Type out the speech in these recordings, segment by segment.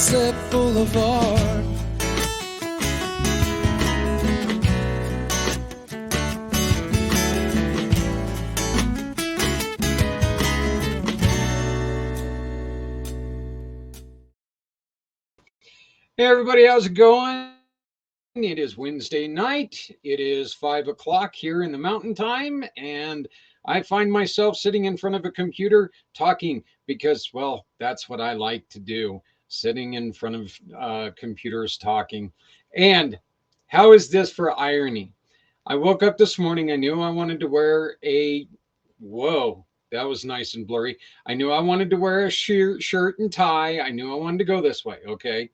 Sunset Boulevard. Hey everybody, how's it going? It is Wednesday night. It is 5 o'clock here in the mountain time, and I find myself sitting in front of a computer talking because, well, that's what I like to do, sitting in front of computers talking. And how is this for irony? I woke up this morning, I knew I wanted to wear whoa, that was nice and blurry. I knew I wanted to wear a shirt and tie. I knew I wanted to go this way, okay?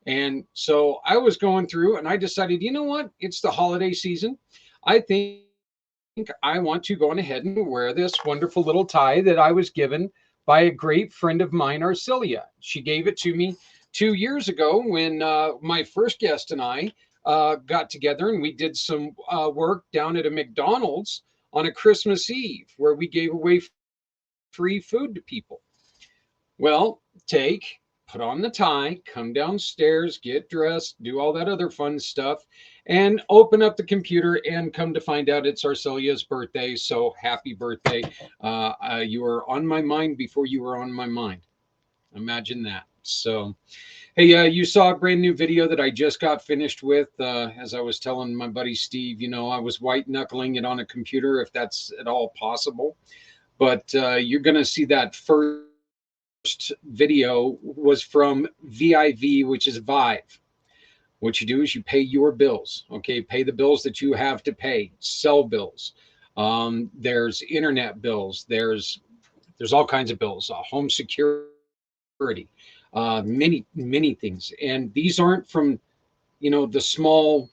And so I was going through and I decided, you know what? It's the holiday season. I think I want to go on ahead and wear this wonderful little tie that I was given by a great friend of mine, Arcelia. She gave it to me 2 years ago when my first guest and I got together and we did some work down at a McDonald's on a Christmas Eve where we gave away free food to people. Well, put on the tie, come downstairs, get dressed, do all that other fun stuff, and open up the computer and come to find out it's Arcelia's birthday. So happy birthday. You were on my mind before you were on my mind. Imagine that. So, hey, you saw a brand new video that I just got finished with. As I was telling my buddy Steve, I was white knuckling it on a computer if that's at all possible. But you're going to see that first video was from VIV, which is Vive. What you do is you pay your bills, okay? Pay the bills that you have to pay, cell bills. There's internet bills. There's all kinds of bills, home security, many things. And these aren't from, the small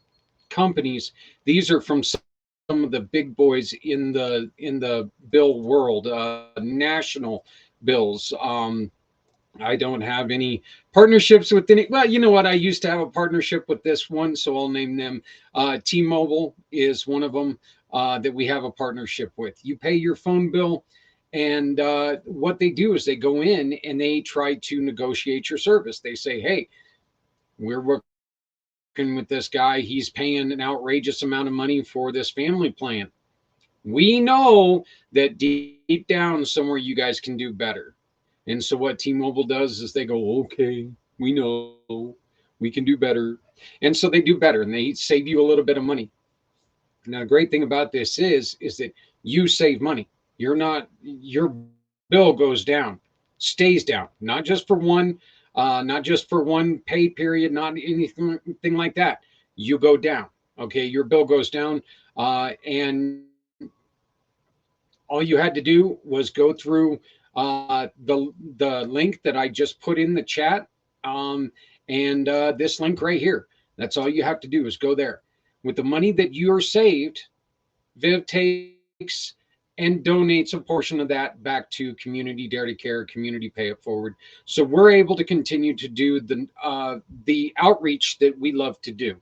companies. These are from some of the big boys in the bill world, national bills. I don't have any partnerships with any. Well, you know what? I used to have a partnership with this one, so I'll name them. T-Mobile is one of them that we have a partnership with. You pay your phone bill, and what they do is they go in and they try to negotiate your service. They say, "Hey, we're working with this guy. He's paying an outrageous amount of money for this family plan. We know that deep down somewhere you guys can do better." And so what T-Mobile does is they go, "Okay, we know we can do better." And so they do better and they save you a little bit of money. Now, the great thing about this is that you save money. Your bill goes down, stays down, not just for one pay period, not anything like that. You go down. Okay, your bill goes down, and all you had to do was go through the link that I just put in the chat, and this link right here. That's all you have to do is go there. With the money that you're saved, Viv takes and donates a portion of that back to Community Dare to Care, Community Pay It Forward. So we're able to continue to do the outreach that we love to do.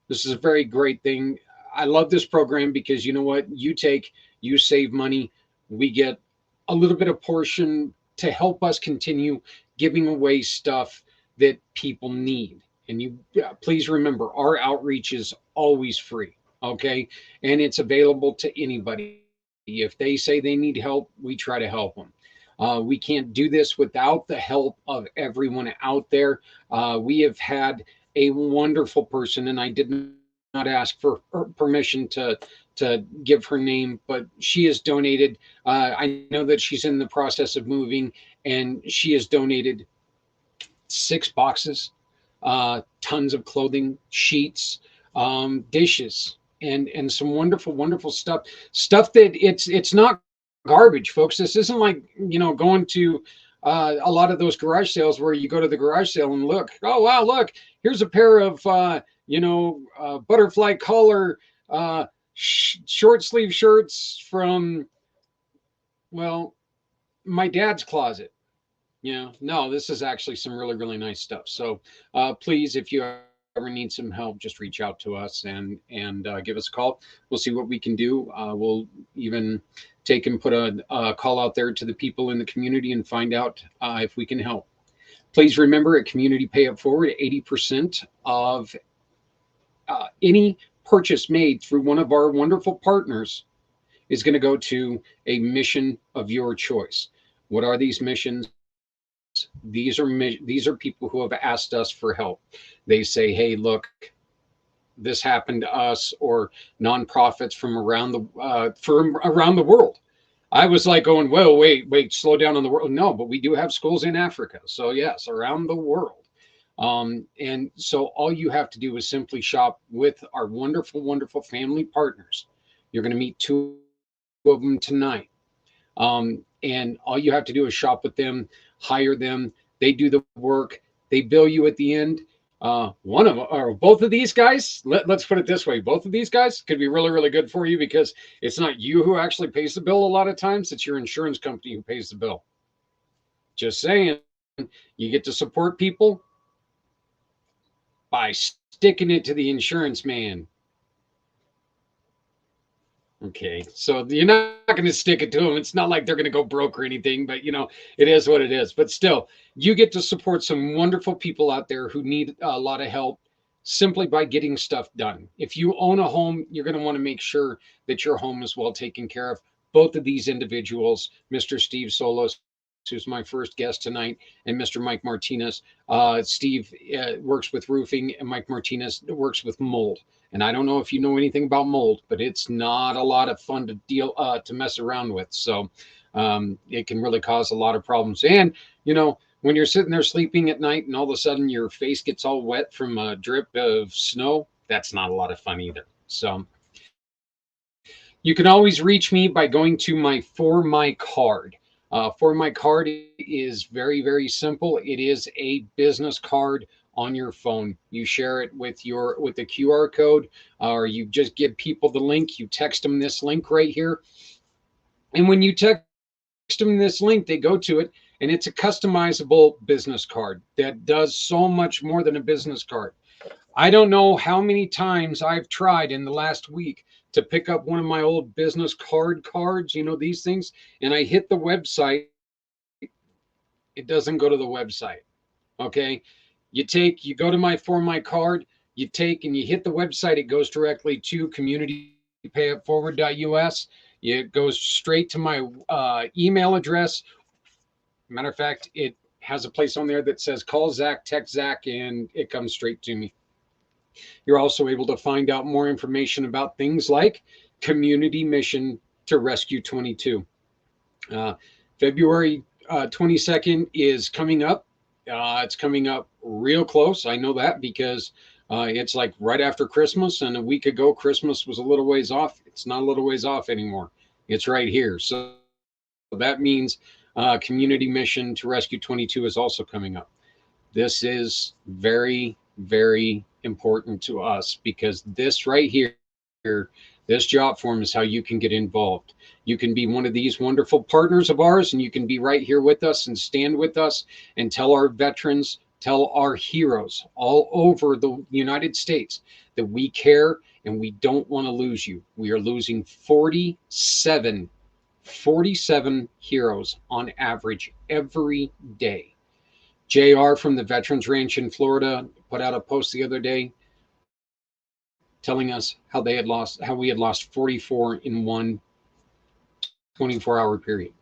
This is a very great thing. I love this program because you know what? You save money. We get a little bit of portion to help us continue giving away stuff that people need. And you please remember, our outreach is always free, okay? And it's available to anybody. If they say they need help, we try to help them. We can't do this without the help of everyone out there. We have had a wonderful person, and I did not ask for permission to give her name, but she has donated. I know that she's in the process of moving, and she has donated 6 boxes, tons of clothing, sheets, dishes, and some wonderful stuff that it's not garbage, folks. This isn't like going to a lot of those garage sales where you go to the garage sale and look, oh wow, look, here's a pair of butterfly collar short sleeve shirts from, well, my dad's closet. No, this is actually some really nice stuff. So please, if you ever need some help, just reach out to us and give us a call. We'll see what we can do. We'll even take and put a call out there to the people in the community and find out if we can help. Please remember at Community Pay It Forward, 80% of any purchase made through one of our wonderful partners is going to go to a mission of your choice. What are these missions? These are people who have asked us for help. They say, hey, look, this happened to us, or nonprofits from around the world. I was like going, whoa, wait, slow down on the world. No, but we do have schools in Africa. So yes, around the world. And so all you have to do is simply shop with our wonderful, wonderful family partners. You're going to meet two of them tonight. And all you have to do is shop with them, hire them. They do the work. They bill you at the end. One of or both of these guys, let's put it this way, both of these guys could be really, really good for you, because it's not you who actually pays the bill a lot of times. It's your insurance company who pays the bill. Just saying, you get to support people by sticking it to the insurance man. Okay, so you're not going to stick it to them. It's not like they're going to go broke or anything, but it is what it is. But still, you get to support some wonderful people out there who need a lot of help simply by getting stuff done. If you own a home, you're going to want to make sure that your home is well taken care of. Both of these individuals, Mr. Steve Solis, who's my first guest tonight, and Mr. Mike Martinez. Steve works with roofing, and Mike Martinez works with mold. And I don't know if you know anything about mold, but it's not a lot of fun to mess around with. So it can really cause a lot of problems. And, when you're sitting there sleeping at night and all of a sudden your face gets all wet from a drip of snow, that's not a lot of fun either. So you can always reach me by going to my For My card. For My card is very, very simple. It is a business card on your phone. You share it with the QR code, or you just give people the link. You text them this link right here. And when you text them this link, they go to it, and it's a customizable business card that does so much more than a business card. I don't know how many times I've tried in the last week to pick up one of my old business cards, these things, and I hit the website. It doesn't go to the website. Okay. You go to my For My card, you hit the website. It goes directly to communitypayitforward.us. It goes straight to my email address. Matter of fact, it has a place on there that says call Zach, text Zach, and it comes straight to me. You're also able to find out more information about things like Community Mission to Rescue 22. February 22nd is coming up. It's coming up real close. I know that because it's like right after Christmas, and a week ago, Christmas was a little ways off. It's not a little ways off anymore. It's right here. So that means Community Mission to Rescue 22 is also coming up. This is very, very important to us, because this right here, this job form is how you can get involved. You can be one of these wonderful partners of ours, and you can be right here with us and stand with us and tell our veterans, tell our heroes all over the United States that we care and we don't want to lose you. We are losing 47 heroes on average every day. JR from the Veterans Ranch in Florida put out a post the other day telling us how we had lost 44 in one 24-hour period.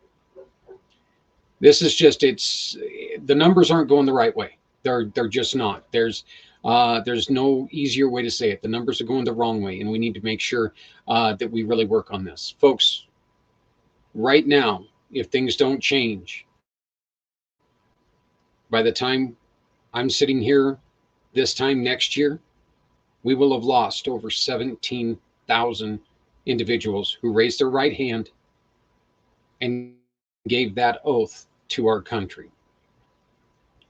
This is just, the numbers aren't going the right way. They're just not. There's no easier way to say it. The numbers are going the wrong way, and we need to make sure that we really work on this. Folks, right now, if things don't change, by the time I'm sitting here this time next year, we will have lost over 17,000 individuals who raised their right hand and gave that oath to our country.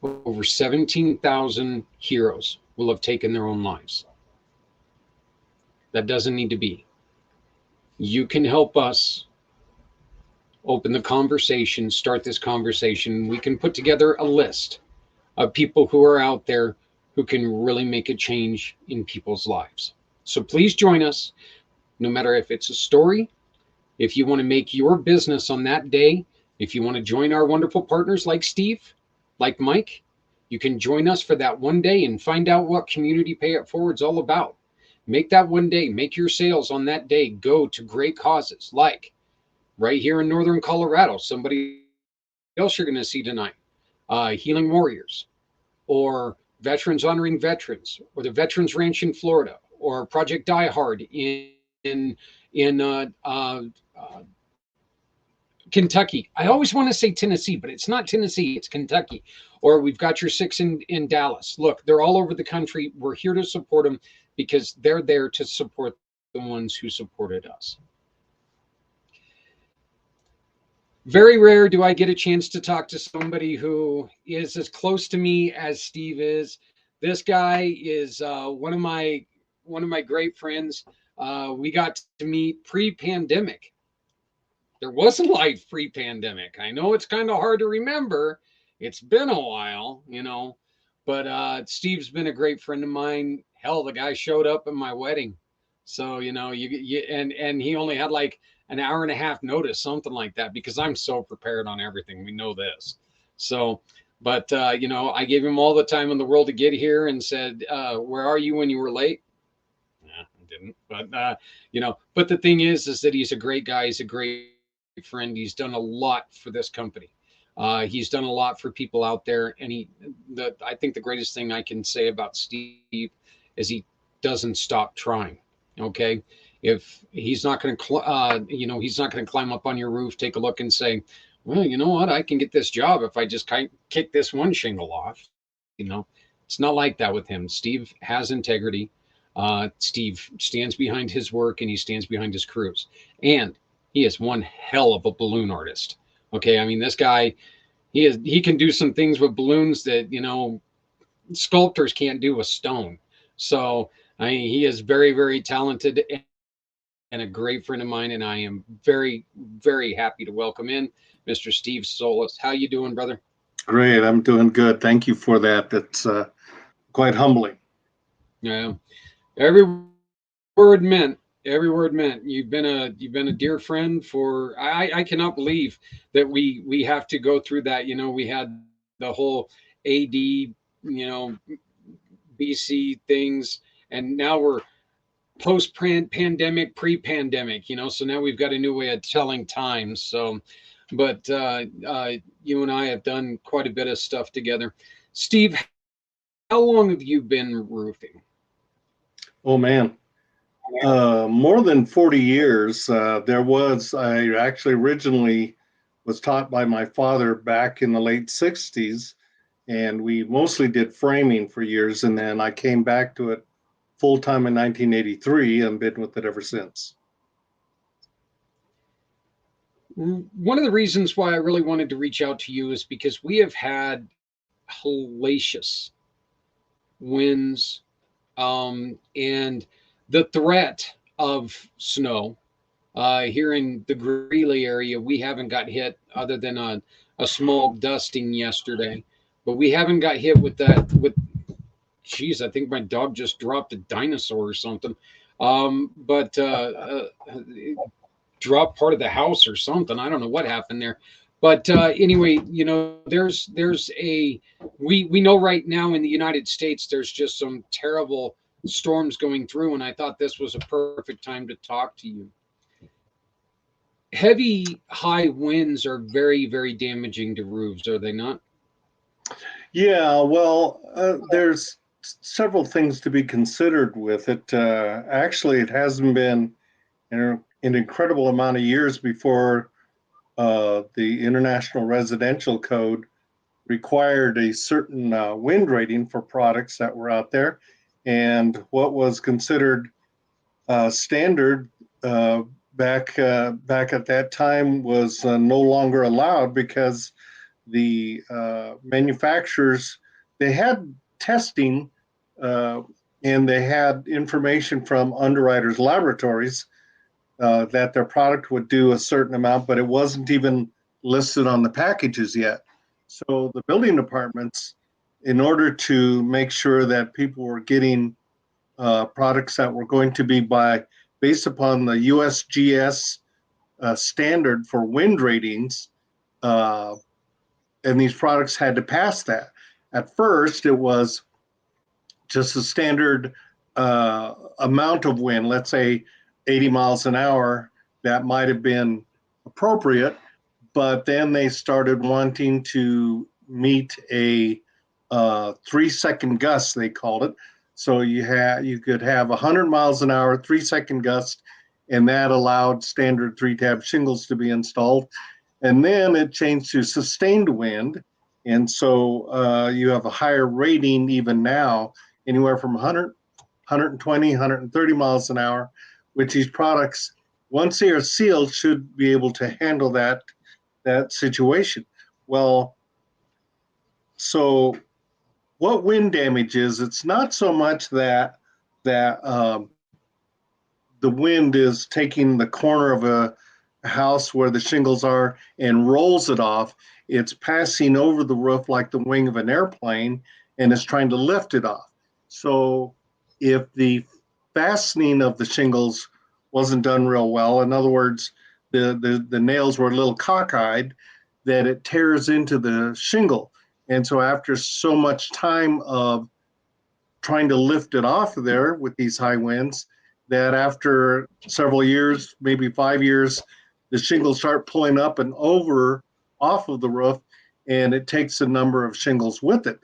Over 17,000 heroes will have taken their own lives. That doesn't need to be. You can help us open the conversation, start this conversation. We can put together a list of people who are out there who can really make a change in people's lives. So please join us, no matter if it's a story, if you want to make your business on that day, if you want to join our wonderful partners like Steve, like Mike, You can join us for that one day and find out what Community Pay It Forward's all about. Make that one day, make your sales on that day go to great causes, like right here in Northern Colorado, somebody else you're going to see tonight, Healing Warriors, or Veterans Honoring Veterans, or the Veterans Ranch in Florida, or Project Die Hard in Kentucky. I always want to say Tennessee, but it's not Tennessee, it's Kentucky. Or we've got your six in Dallas. Look, they're all over the country. We're here to support them because they're there to support the ones who supported us. Very rare do I get a chance to talk to somebody who is as close to me as Steve is. This guy is one of my great friends. We got to meet pre-pandemic. There was a life pre-pandemic. I know it's kind of hard to remember. It's been a while, but Steve's been a great friend of mine. Hell, the guy showed up at my wedding. So, and he only had like an hour and a half notice, something like that, because I'm so prepared on everything. We know this. So, but I gave him all the time in the world to get here and said, where are you when you were late? I didn't, but the thing is that he's a great guy. He's a great friend. He's done a lot for this company. He's done a lot for people out there. And I think the greatest thing I can say about Steve is he doesn't stop trying. Okay. If he's not going to, he's not going to climb up on your roof, take a look and say, well, you know what? I can get this job if I just kick this one shingle off. It's not like that with him. Steve has integrity. Steve stands behind his work and he stands behind his crews. And he is one hell of a balloon artist. Okay. I mean, this guy, he can do some things with balloons that, sculptors can't do with stone. So, I mean, he is very, very talented and a great friend of mine. And I am very, very happy to welcome in Mr. Steve Solis. How you doing, brother? Great. I'm doing good. Thank you for that. That's quite humbling. Yeah. Every word meant. Every word meant. You've been a dear friend for. I cannot believe that we have to go through that. We had the whole AD, BC things, and now we're post pandemic, pre-pandemic. So now we've got a new way of telling times. So, but you and I have done quite a bit of stuff together. Steve, how long have you been roofing? Oh man. More than 40 years. I actually originally was taught by my father back in the late 60s, and we mostly did framing for years. And then I came back to it full time in 1983 and been with it ever since. One of the reasons why I really wanted to reach out to you is because we have had hellacious winds and the threat of snow here in the Greeley area. We haven't got hit other than a small dusting yesterday, but we haven't got hit with that. Geez, I think my dog just dropped a dinosaur or something. But dropped part of the house or something. I don't know what happened there. But anyway, there's we know right now in the United States there's just some terrible storms going through, and I thought this was a perfect time to talk to you. Heavy high winds are very, very damaging to roofs, are they not? Yeah, well, there's several things to be considered with it. Actually, it hasn't been an incredible amount of years before the International Residential Code required a certain wind rating for products that were out there. And what was considered standard back at that time was no longer allowed because the manufacturers, they had testing and they had information from underwriters' laboratories that their product would do a certain amount, but it wasn't even listed on the packages yet. So the building departments, in order to make sure that people were getting products that were going to be based upon the USGS standard for wind ratings, and these products had to pass that. At first, it was just a standard amount of wind, let's say 80 miles an hour, that might have been appropriate. But then they started wanting to meet a 3-second gust, they called it. So you could have 100 miles an hour, 3-second gust, and that allowed standard 3-tab shingles to be installed. And then it changed to sustained wind. And so you have a higher rating even now, anywhere from 100, 120, 130 miles an hour, which these products, once they are sealed, should be able to handle that situation. Well, so what wind damage is, it's not so much that the wind is taking the corner of a house where the shingles are and rolls it off. It's passing over the roof like the wing of an airplane and is trying to lift it off. So if the fastening of the shingles wasn't done real well, in other words, the nails were a little cockeyed, that it tears into the shingle. And so after so much time of trying to lift it off of there with these high winds, that after several years, maybe 5 years, the shingles start pulling up and over off of the roof, and it takes a number of shingles with it.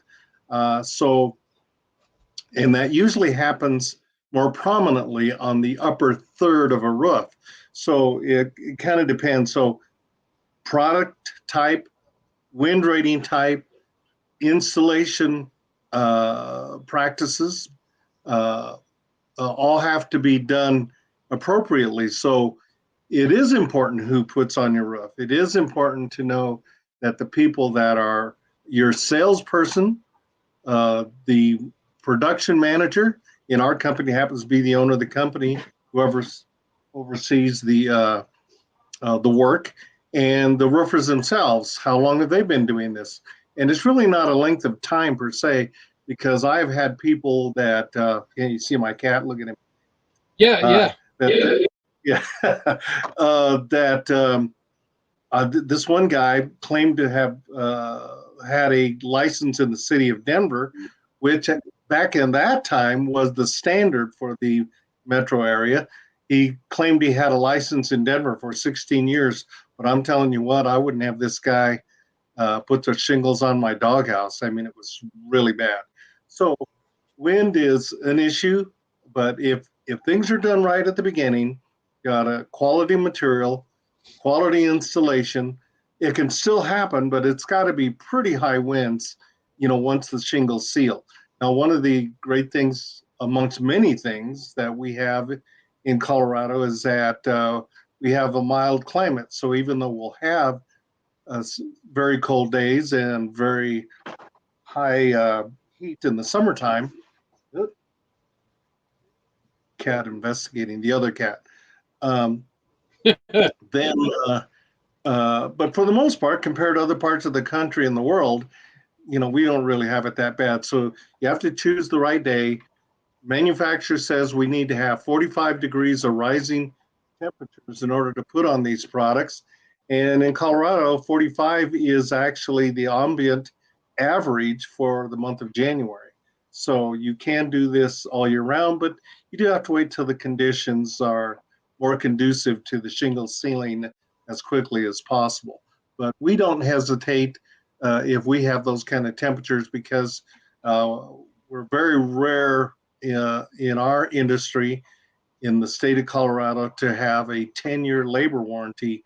And that usually happens more prominently on the upper third of a roof. So it kind of depends. So product type, wind rating type, installation practices, all have to be done appropriately. So it is important who puts on your roof. It is important to know that the people that are your salesperson, the production manager in our company happens to be the owner of the company, whoever oversees the work, and the roofers themselves. How long have they been doing this? And it's really not a length of time per se, because I've had people that you see my cat, look at him. Yeah. This one guy claimed to have had a license in the city of Denver, which back in that time was the standard for the metro area. He claimed he had a license in Denver for 16 years, but I'm telling you what, I wouldn't have this guy put the shingles on my doghouse. I mean, it was really bad. So wind is an issue, but if things are done right at the beginning, got a quality material, quality installation, it can still happen, but it's got to be pretty high winds, once the shingles seal. Now, one of the great things amongst many things that we have in Colorado is that we have a mild climate. So even though we'll have very cold days and very high heat in the summertime, cat investigating the other cat. Then, but for the most part, compared to other parts of the country and the world, we don't really have it that bad. So you have to choose the right day. Manufacturer says we need to have 45 degrees of rising temperatures in order to put on these products. And in Colorado, 45 is actually the ambient average for the month of January. So you can do this all year round, but you do have to wait till the conditions are more conducive to the shingle sealing as quickly as possible. But we don't hesitate if we have those kind of temperatures, because we're very rare in our industry in the state of Colorado to have a 10-year labor warranty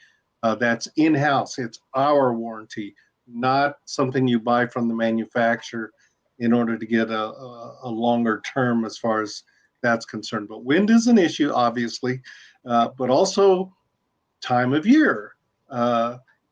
that's in-house. It's our warranty, not something you buy from the manufacturer in order to get a longer term as far as that's concerned. But wind is an issue, obviously, but also time of year.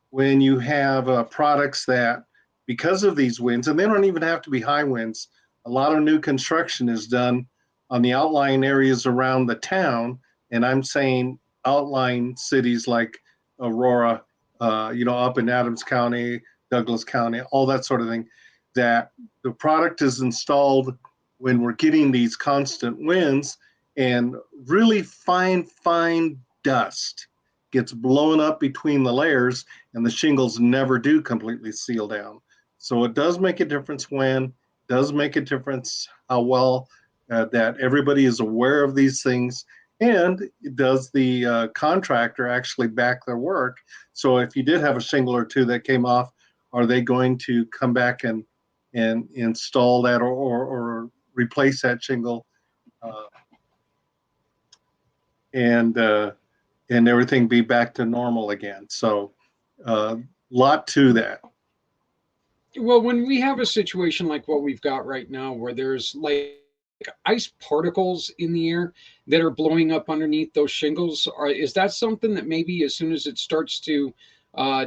When you have products that, because of these winds, and they don't even have to be high winds, a lot of new construction is done on the outlying areas around the town, and I'm saying outlying cities like Aurora, up in Adams County, Douglas County, all that sort of thing, that the product is installed when we're getting these constant winds, and really fine dust gets blown up between the layers, and the shingles never do completely seal down. So it does make a difference when, does make a difference how well that everybody is aware of these things. And does the contractor actually back their work? So if you did have a shingle or two that came off, are they going to come back and install that or replace that shingle uh, and everything be back to normal again? So lot to that. Well, when we have a situation like what we've got right now, where there's like ice particles in the air that are blowing up underneath those shingles, is that something that maybe as soon as it starts to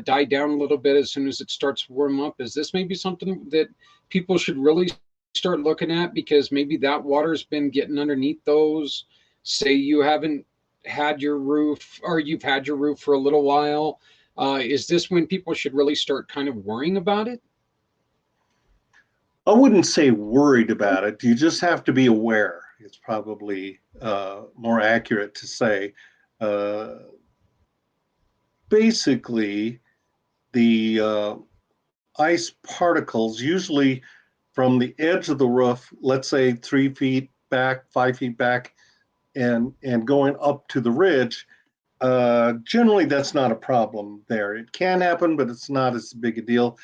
die down a little bit, as soon as it starts to warm up, is this maybe something that people should really start looking at? Because maybe that water's been getting underneath those. Say you haven't had your roof, or you've had your roof for a little while. Is this when people should really start kind of worrying about it? I wouldn't say worried about it. You just have to be aware. It's probably more accurate to say. Uh, Basically, the ice particles, usually from the edge of the roof, let's say 3 feet back, 5 feet back, and going up to the ridge, generally that's not a problem there. It can happen, but it's not as big a deal.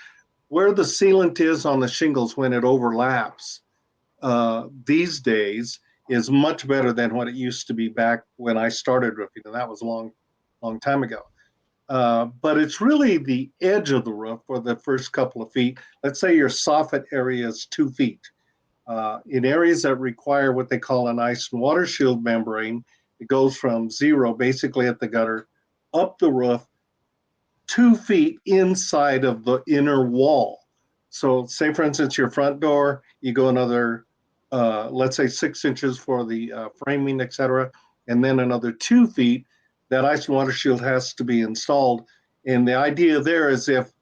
Where the sealant is on the shingles when it overlaps these days is much better than what it used to be back when I started roofing, and that was a long time ago. But it's really the edge of the roof for the first couple of feet. Let's say your soffit area is 2 feet. In areas that require what they call an ice and water shield membrane, it goes from zero, basically at the gutter, up the roof 2 feet inside of the inner wall. So, say for instance, your front door, you go another, let's say 6 inches for the framing, etc., and then another 2 feet. That ice and water shield has to be installed. And the idea there is if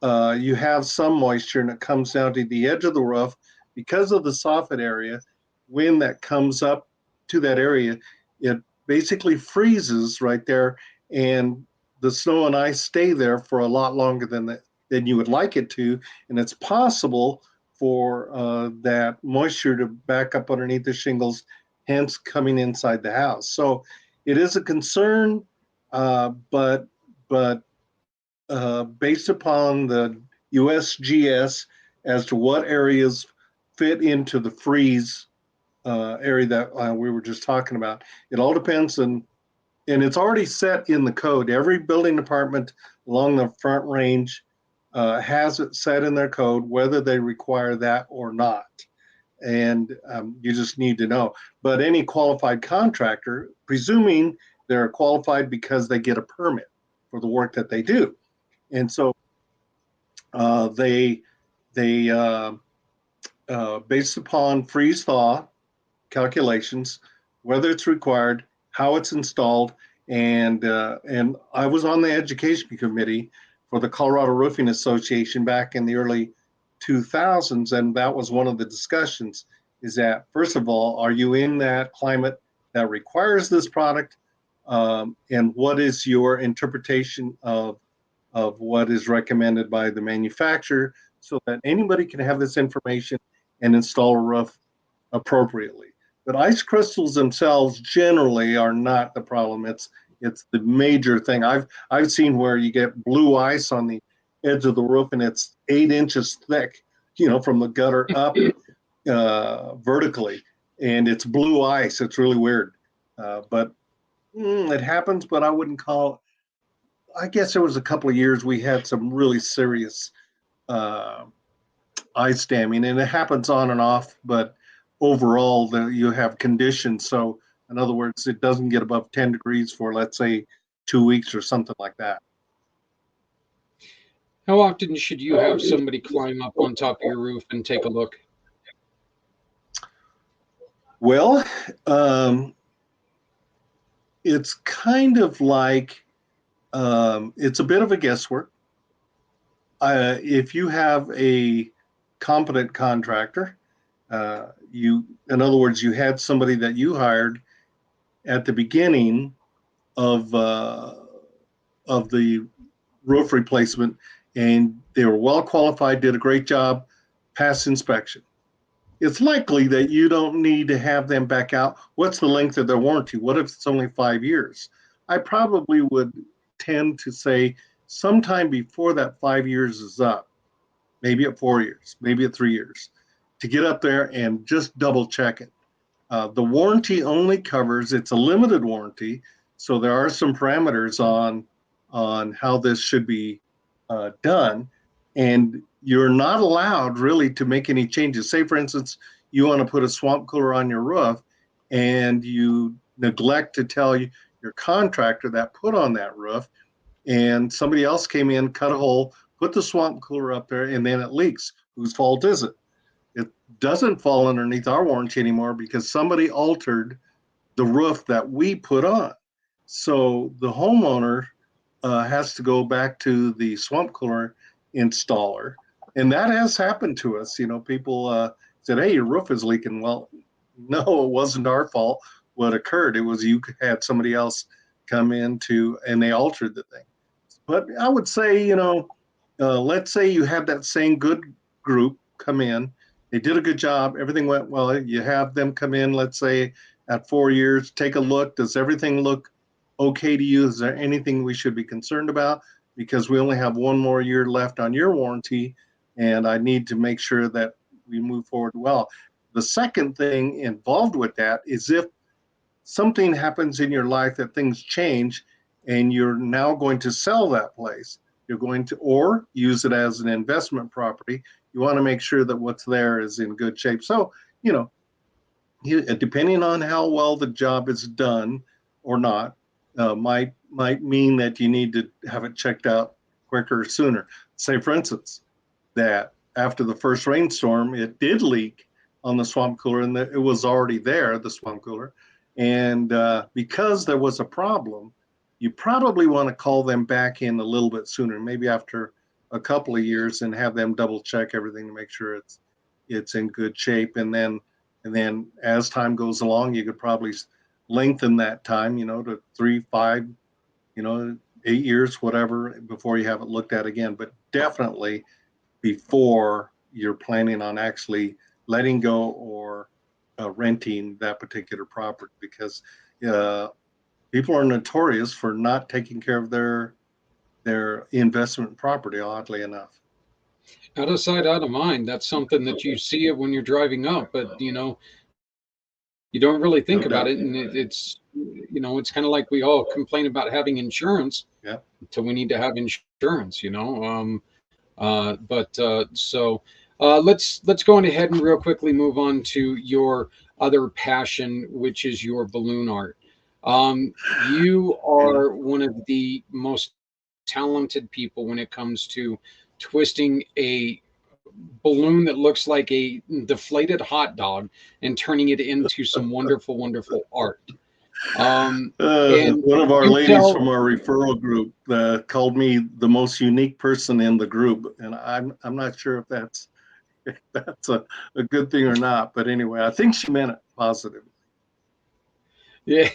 you have some moisture and it comes down to the edge of the roof, because of the soffit area, when that comes up to that area, it basically freezes right there, and the snow and ice stay there for a lot longer than you would like it to, and it's possible for that moisture to back up underneath the shingles, hence coming inside the house. So it is a concern, but based upon the USGS as to what areas fit into the freeze area that we were just talking about, it all depends on, and it's already set in the code. Every building department along the Front Range has it set in their code whether they require that or not. And you just need to know. But any qualified contractor, presuming they're qualified because they get a permit for the work that they do, and so they based upon freeze thaw calculations, whether it's required, how it's installed, and I was on the education committee for the Colorado Roofing Association back in the early 2000s, and that was one of the discussions. Is that, first of all, are you in that climate that requires this product, and what is your interpretation of what is recommended by the manufacturer, so that anybody can have this information and install a roof appropriately. But ice crystals themselves generally are not the problem. It's the major thing. I've seen where you get blue ice on the edge of the roof and it's 8 inches thick, from the gutter up vertically, and it's blue ice. It's really weird, but it happens. But I wouldn't call. I guess there was a couple of years we had some really serious uh, ice damming, and it happens on and off, but overall you have conditions. So in other words, it doesn't get above 10 degrees for, let's say, 2 weeks or something like that. How often should you have somebody climb up on top of your roof and take a look? Well, it's kind of like it's a bit of a guesswork. If you have a competent contractor, in other words, you had somebody that you hired at the beginning of the roof replacement, and they were well qualified, did a great job, passed inspection. It's likely that you don't need to have them back out. What's the length of their warranty? What if it's only 5 years? I probably would tend to say sometime before that 5 years is up, maybe at 4 years, maybe at 3 years, to get up there and just double check it. The warranty only covers, it's a limited warranty, so there are some parameters on how this should be done, and you're not allowed really to make any changes. Say, for instance, you want to put a swamp cooler on your roof, and you neglect to tell your contractor that put on that roof, and somebody else came in, cut a hole, put the swamp cooler up there, and then it leaks. Whose fault is it? It doesn't fall underneath our warranty anymore because somebody altered the roof that we put on. So the homeowner has to go back to the swamp cooler installer. And that has happened to us. You know, people said, hey, your roof is leaking. Well, no, it wasn't our fault. What occurred, it was you had somebody else come in and they altered the thing. But I would say, let's say you had that same good group come in. They did a good job. Everything went well. You have them come in, let's say at 4 years, take a look. Does everything look okay to you? Is there anything we should be concerned about? Because we only have one more year left on your warranty, and I need to make sure that we move forward well. The second thing involved with that is if something happens in your life that things change and you're now going to sell that place, you're going to, or use it as an investment property, you want to make sure that what's there is in good shape. So, depending on how well the job is done or not, might mean that you need to have it checked out quicker or sooner. Say, for instance, that after the first rainstorm, it did leak on the swamp cooler, and it was already there, the swamp cooler. And because there was a problem, you probably want to call them back in a little bit sooner, maybe after a couple of years, and have them double check everything to make sure it's in good shape. And then as time goes along, you could probably lengthen that time, to 3, 5, 8 years, whatever, before you have it looked at again. But definitely before you're planning on actually letting go or renting that particular property, because people are notorious for not taking care of their investment property, oddly enough. Out of sight, out of mind. That's something that you see it when you're driving up, but you don't really think No about doubt. it, and it's it's kind of like we all complain about having insurance Yeah. until we need to have insurance. Let's go on ahead and real quickly move on to your other passion, which is your balloon art. You are one of the most talented people when it comes to twisting a balloon that looks like a deflated hot dog and turning it into some wonderful, wonderful art. And One of our you ladies from tell, our referral group called me the most unique person in the group, and I'm not sure if that's a good thing or not. But anyway, I think she meant it positively. yeah,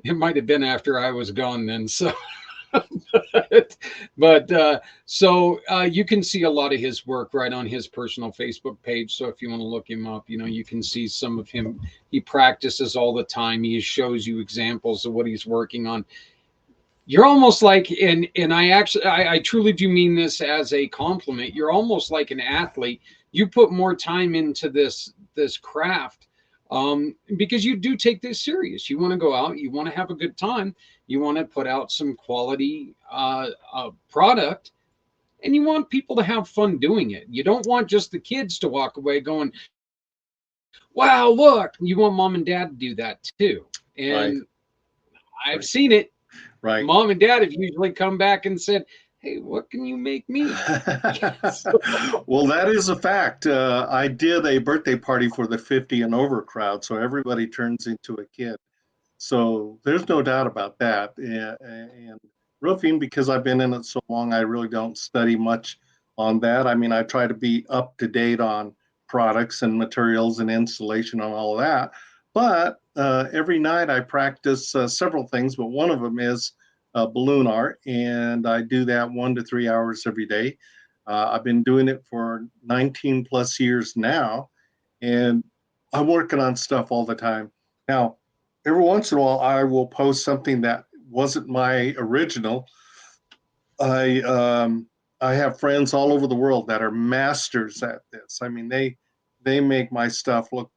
it might have been after I was gone then. So, you can see a lot of his work right on his personal Facebook page. So if you want to look him up, you can see some of him. He practices all the time. He shows you examples of what he's working on. You're almost like, and I truly do mean this as a compliment. You're almost like an athlete. You put more time into this craft, because you do take this serious. You want to go out, you want to have a good time, you want to put out some quality product, and you want people to have fun doing it. You don't want just the kids to walk away going, "Wow, look!" You want mom and dad to do that too, and Right. I've Right. seen it. Right. Mom and dad have usually come back and said, "Hey, what can you make me?" Well, that is a fact. I did a birthday party for the 50 and over crowd, so everybody turns into a kid. So there's no doubt about that. And roofing, because I've been in it so long, I really don't study much on that. I mean, I try to be up to date on products and materials and installation and all of that. But every night I practice several things, but one of them is balloon art, and I do that 1 to 3 hours every day. I've been doing it for 19 plus years now, and I'm working on stuff all the time. Now, every once in a while, I will post something that wasn't my original. I I have friends all over the world that are masters at this. I mean, they make my stuff look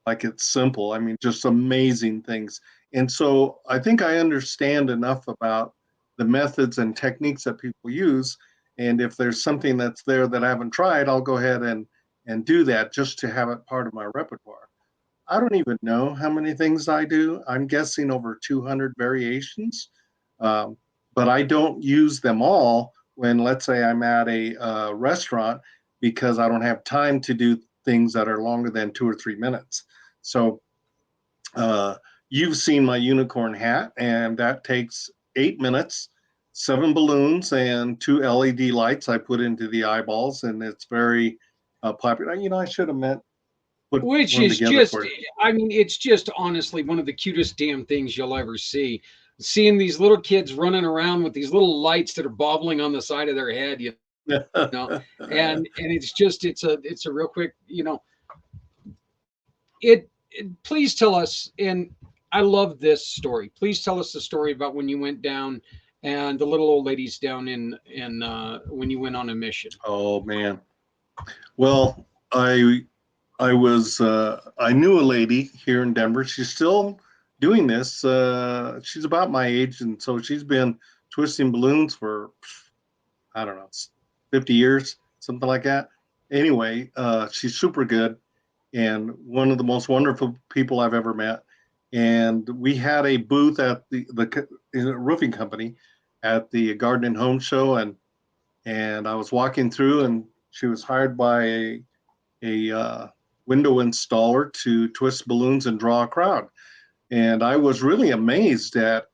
like it's simple. I mean, just amazing things. And so I think I understand enough about the methods and techniques that people use. And if there's something that's there that I haven't tried, I'll go ahead and do that just to have it part of my repertoire. I don't even know how many things I do. I'm guessing over 200 variations, um, but I don't use them all when, let's say, I'm at a restaurant because I don't have time to do things that are longer than 2 or 3 minutes. So uh, you've seen my unicorn hat, and that takes 8 minutes, 7 balloons, and 2 LED lights I put into the eyeballs, and it's very popular. You know, I should have meant put Which one is together just, for you. I mean, it's just honestly one of the cutest damn things you'll ever see. Seeing these little kids running around with these little lights that are bobbling on the side of their head, you know, and it's a real quick, please tell us, and I love this story. Please tell us the story about when you went down and the little old ladies down in when you went on a mission. Oh man. Well, I knew a lady here in Denver. She's still doing this. She's about my age, and so she's been twisting balloons for I don't know, 50 years, something like that. Anyway, she's super good and one of the most wonderful people I've ever met. And we had a booth at the roofing company at the Garden and Home Show, and I was walking through, and she was hired by a window installer to twist balloons and draw a crowd. And I was really amazed at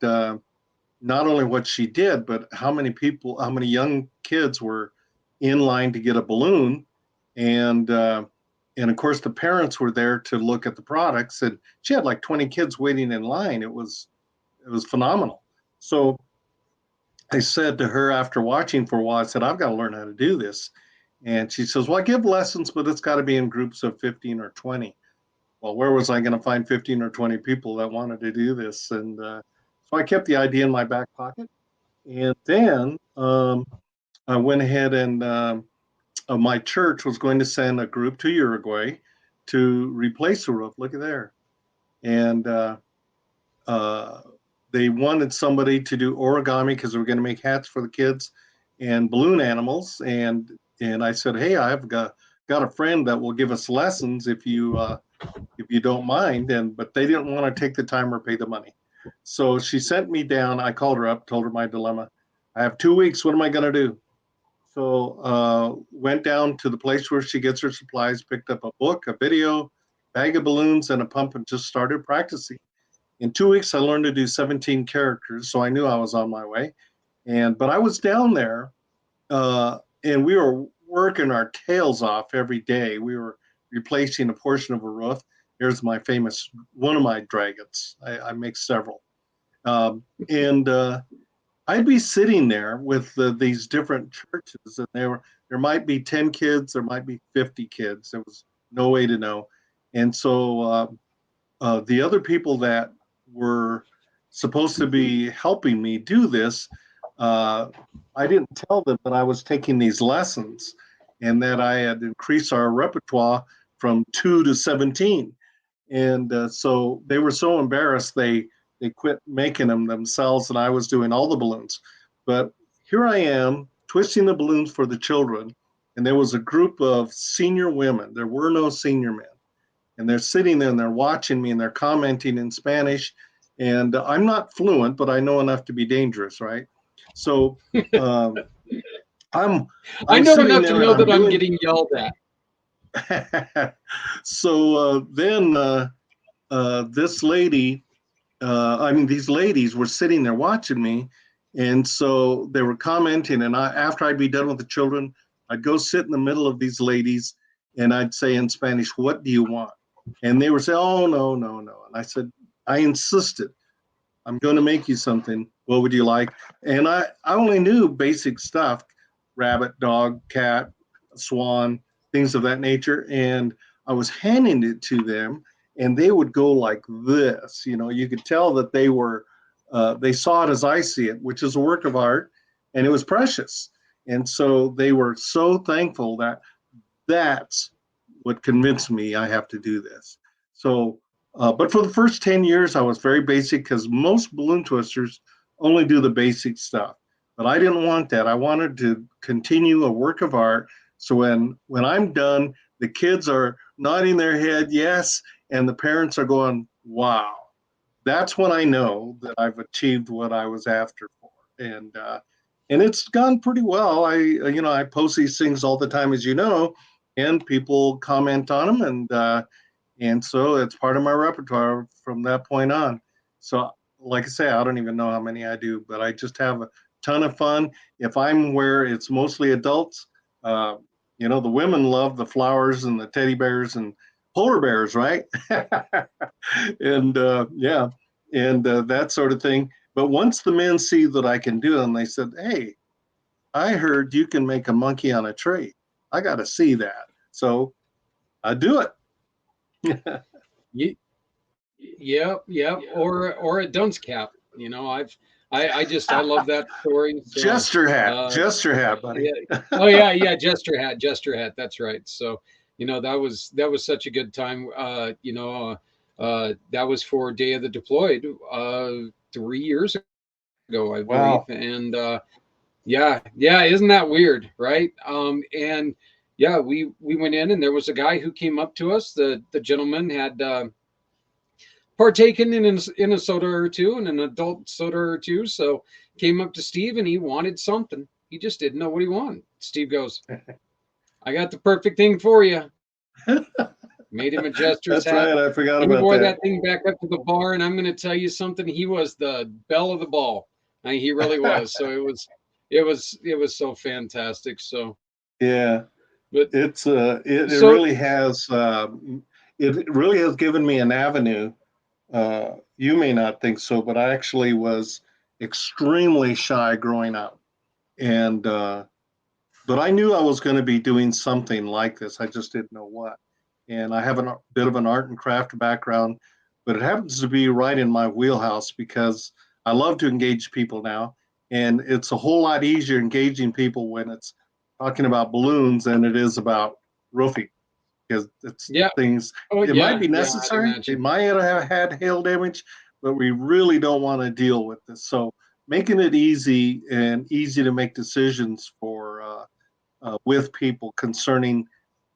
not only what she did, but how many people, how many young kids were in line to get a balloon, and of course the parents were there to look at the products, and she had like 20 kids waiting in line. It was phenomenal. So I said to her after watching for a while, I said, I've got to learn how to do this. And she says, well, I give lessons, but it's got to be in groups of 15 or 20. Well, where was I going to find 15 or 20 people that wanted to do this? And so I kept the idea in my back pocket. And then I went ahead and my church was going to send a group to Uruguay to replace the roof. Look at there. And uh, they wanted somebody to do origami because they were going to make hats for the kids and balloon animals. And I said, hey, I've got a friend that will give us lessons if you don't mind. And but they didn't want to take the time or pay the money. So she sent me down. I called her up, told her my dilemma. I have 2 weeks. What am I going to do? So went down to the place where she gets her supplies, picked up a book, a video, bag of balloons, and a pump, and just started practicing. In 2 weeks, I learned to do 17 characters, so I knew I was on my way. But I was down there, and we were working our tails off every day. We were replacing a portion of a roof. Here's my famous one of my dragons. I make several, and I'd be sitting there with these different churches, and there might be 10 kids, there might be 50 kids. There was no way to know. And so the other people that were supposed to be helping me do this, I didn't tell them that I was taking these lessons and that I had increased our repertoire from 2 to 17. And so they were so embarrassed they quit making them themselves, and I was doing all the balloons. But here I am twisting the balloons for the children, and there was a group of senior women. There were no senior men, and they're sitting there and they're watching me and they're commenting in Spanish. And I'm not fluent, but I know enough to be dangerous, right? So um, I'm I I'm know sitting enough to there and know I'm that I'm doing. getting yelled at. So then this lady, these ladies were sitting there watching me, and so they were commenting. And after I'd be done with the children, I'd go sit in the middle of these ladies, and I'd say in Spanish, "What do you want?" And they would say, "Oh, no, no, no." And I said, I insisted, "I'm going to make you something. what would you like? And I only knew basic stuff, rabbit, dog, cat, swan, things of that nature. And I was handing it to them and they would go like this. You could tell that they saw it as I see it, which is a work of art, and it was precious. And so they were so thankful that that's what convinced me I have to do this. So, but for the first 10 years, I was very basic because most balloon twisters only do the basic stuff. But I didn't want that. I wanted to continue a work of art. So when I'm done, the kids are nodding their head, yes, and the parents are going, wow. That's when I know that I've achieved what I was after for. And it's gone pretty well. I post these things all the time, as you know, and people comment on them, and so it's part of my repertoire from that point on. So, like I say, I don't even know how many I do, but I just have a ton of fun. If I'm where it's mostly adults, uh, the women love the flowers and the teddy bears and polar bears, right? And yeah, and that sort of thing. But once the men see that I can do it, and they said, "Hey, I heard you can make a monkey on a tree. I got to see that." So I do it. Ye- Yep, yep. Or a dunce cap. I love that story. So uh Jester hat, buddy. yeah. Oh yeah, yeah, Jester hat. That's right. So, that was such a good time. That was for Day of the Deployed 3 years ago, I believe. Wow. And yeah, yeah, isn't that weird, right? And yeah, we went in and there was a guy who came up to us. The gentleman had partaken in a soda or two and an adult soda or two. So came up to Steve and he wanted something. He just didn't know what he wanted. Steve goes, "I got the perfect thing for you." Made him a jester's That's hat. right. I forgot He about wore that. that thing back up to the bar, and I'm going to tell you something. He was the belle of the ball. I mean, he really was. So it was so fantastic. So, Yeah, but it so really has given me an avenue. You may not think so, but I actually was extremely shy growing up, and but I knew I was going to be doing something like this. I just didn't know what. And I have a bit of an art and craft background, but it happens to be right in my wheelhouse because I love to engage people now. And it's a whole lot easier engaging people when it's talking about balloons than it is about roofing because it's yeah. things, Oh it might yeah, be yeah. I'd necessary. It imagine. might have had hail damage, but we really don't want to deal with this. So making it easy and easy to make decisions for with people concerning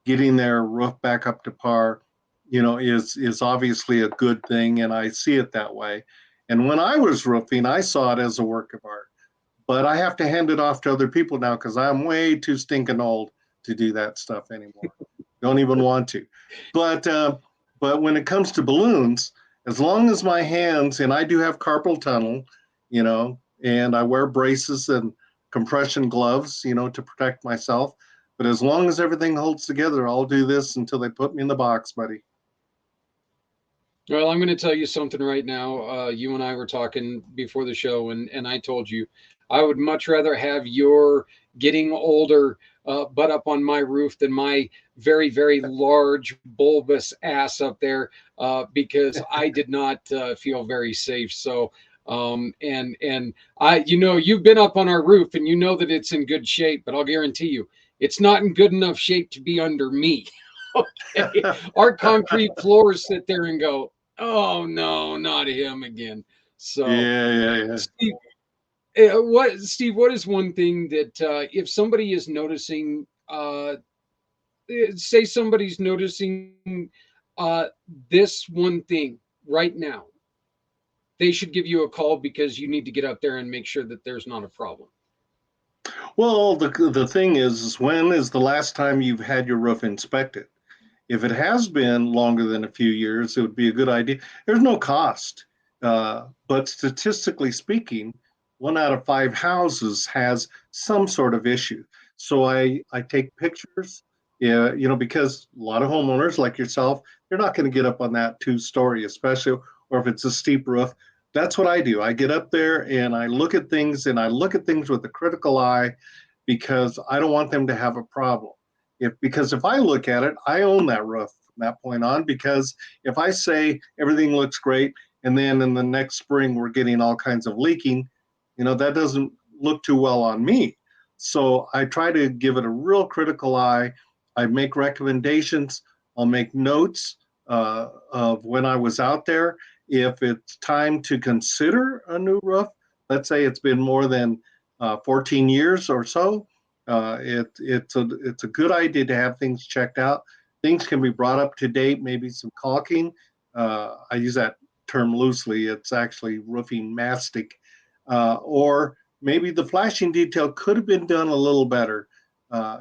getting their roof back up to par, is obviously a good thing, and I see it that way. And when I was roofing, I saw it as a work of art, but I have to hand it off to other people now because I'm way too stinking old to do that stuff anymore. Don't even want to. But but when it comes to balloons, as long as my hands, and I do have carpal tunnel, and I wear braces and compression gloves, to protect myself. But as long as everything holds together, I'll do this until they put me in the box, buddy. Well, I'm going to tell you something right now. You and I were talking before the show, and I told you I would much rather have your getting older butt up on my roof than my very, very large, bulbous ass up there because I did not feel very safe. So, and you've been up on our roof and you know that it's in good shape, but I'll guarantee you it's not in good enough shape to be under me. Okay. Our concrete floors sit there and go, "Oh no, not him again." So, Yeah, yeah, yeah. Steve, what is one thing that if somebody is noticing, say somebody's noticing uh, this one thing right now, they should give you a call because you need to get up there and make sure that there's not a problem. Well, the thing is when is the last time you've had your roof inspected? If it has been longer than a few years, it would be a good idea. There's no cost, but statistically speaking, 1 out of 5 houses has some sort of issue. So I take pictures, yeah, because a lot of homeowners like yourself, they're not going to get up on that 2 story, especially or if it's a steep roof. that's what I do. I get up there and I look at things, and I look at things with a critical eye, because I don't want them to have a problem. Because if I look at it, I own that roof from that point on. Because if I say everything looks great, and then in the next spring we're getting all kinds of leaking, that doesn't look too well on me. So I try to give it a real critical eye. I make recommendations. I'll make notes of when I was out there. If it's time to consider a new roof, let's say it's been more than 14 years or so, it's a good idea to have things checked out. Things can be brought up to date, maybe some caulking. I use that term loosely. It's actually roofing mastic. Or maybe the flashing detail could have been done a little better.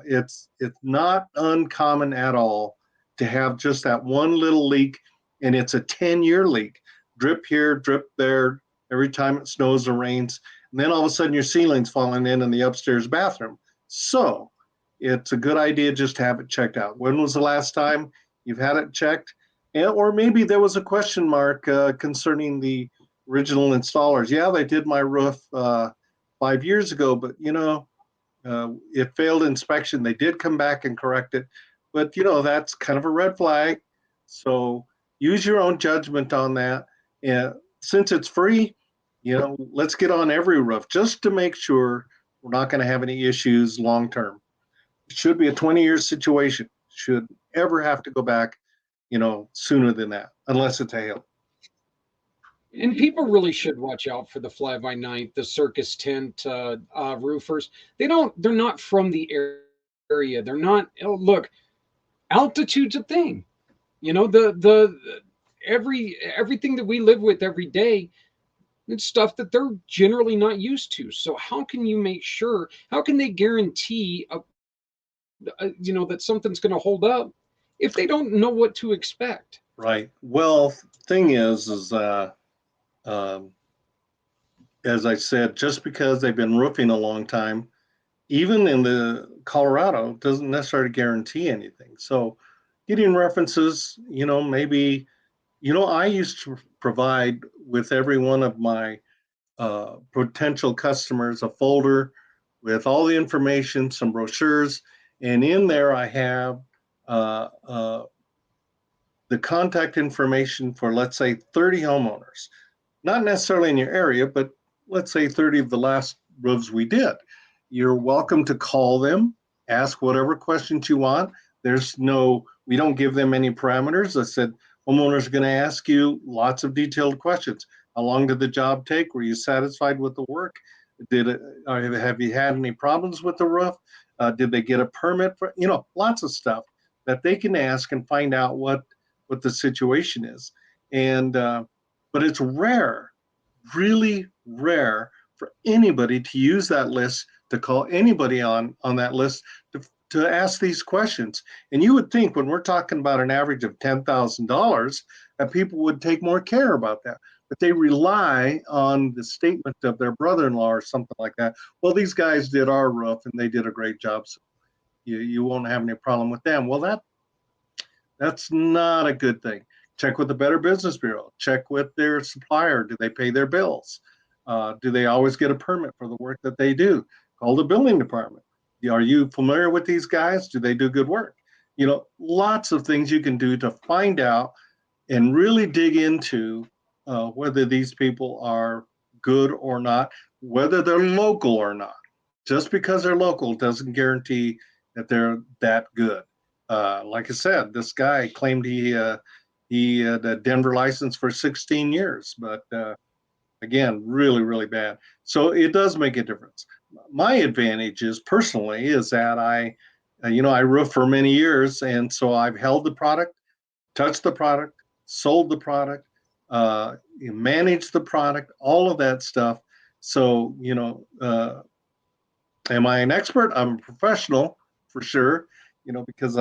It's not uncommon at all to have just that one little leak, and it's a 10-year leak. Drip here, drip there, every time it snows or rains. And then all of a sudden your ceiling's falling in the upstairs bathroom. So it's a good idea just to have it checked out. When was the last time you've had it checked? Or maybe there was a question mark concerning the original installers. Yeah, they did my roof 5 years ago, but it failed inspection. They did come back and correct it, but that's kind of a red flag. So use your own judgment on that. And since it's free, let's get on every roof just to make sure we're not going to have any issues long term. It should be a 20-year situation. Should ever have to go back, sooner than that, unless it's a hail. And people really should watch out for the fly by night, the circus tent roofers. They're not from the area. They're not. Oh, look, altitude's a thing. Everything that we live with every day, it's stuff that they're generally not used to. So how can you make sure? How can they guarantee that something's going to hold up if they don't know what to expect? Right. Well, thing is um, as I said, just because they've been roofing a long time, even in the Colorado, doesn't necessarily guarantee anything. So getting references, maybe, I used to provide with every one of my potential customers a folder with all the information, some brochures, and in there I have uh, uh, the contact information for, let's say, 30 homeowners, not necessarily in your area, but let's say 30 of the last roofs we did. You're welcome to call them, ask whatever questions you want. We don't give them any parameters. I said, homeowners are going to ask you lots of detailed questions. How long did the job take? Were you satisfied with the work? Have you had any problems with the roof? Did they get a permit for, lots of stuff that they can ask and find out what the situation is. And, but it's rare, really rare for anybody to use that list, to call anybody on that list to ask these questions. And you would think when we're talking about an average of $10,000 that people would take more care about that. But they rely on the statement of their brother-in-law or something like that. Well, these guys did our roof and they did a great job, so you won't have any problem with them. Well, that's not a good thing. Check with the Better Business Bureau. Check with their supplier. Do they pay their bills? Do they always get a permit for the work that they do? Call the building department. Are you familiar with these guys? Do they do good work? Lots of things you can do to find out and really dig into whether these people are good or not, whether they're local or not. Just because they're local doesn't guarantee that they're that good. Like I said, this guy claimed he had a Denver license for 16 years, but again, really, really bad. So it does make a difference. My advantage is personally is that I roof for many years, and so I've held the product, touched the product, sold the product, managed the product, all of that stuff. So am I an expert? I'm a professional for sure, because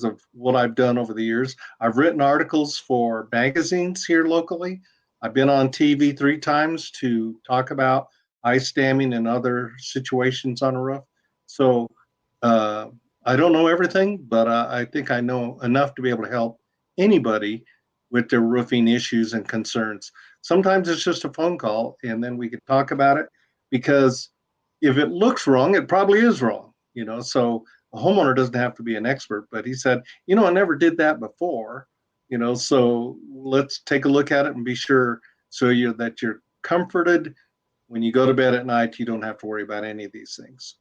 of what I've done over the years. I've written articles for magazines here locally. I've been on TV 3 times to talk about ice damming and other situations on a roof. So uh, I don't know everything, but I think I know enough to be able to help anybody with their roofing issues and concerns. sometimes it's just a phone call, and then we can talk about it, because if it looks wrong, it probably is wrong, so a homeowner doesn't have to be an expert, but he said, I never did that before, so let's take a look at it and be sure so you're comforted when you go to bed at night. You don't have to worry about any of these things.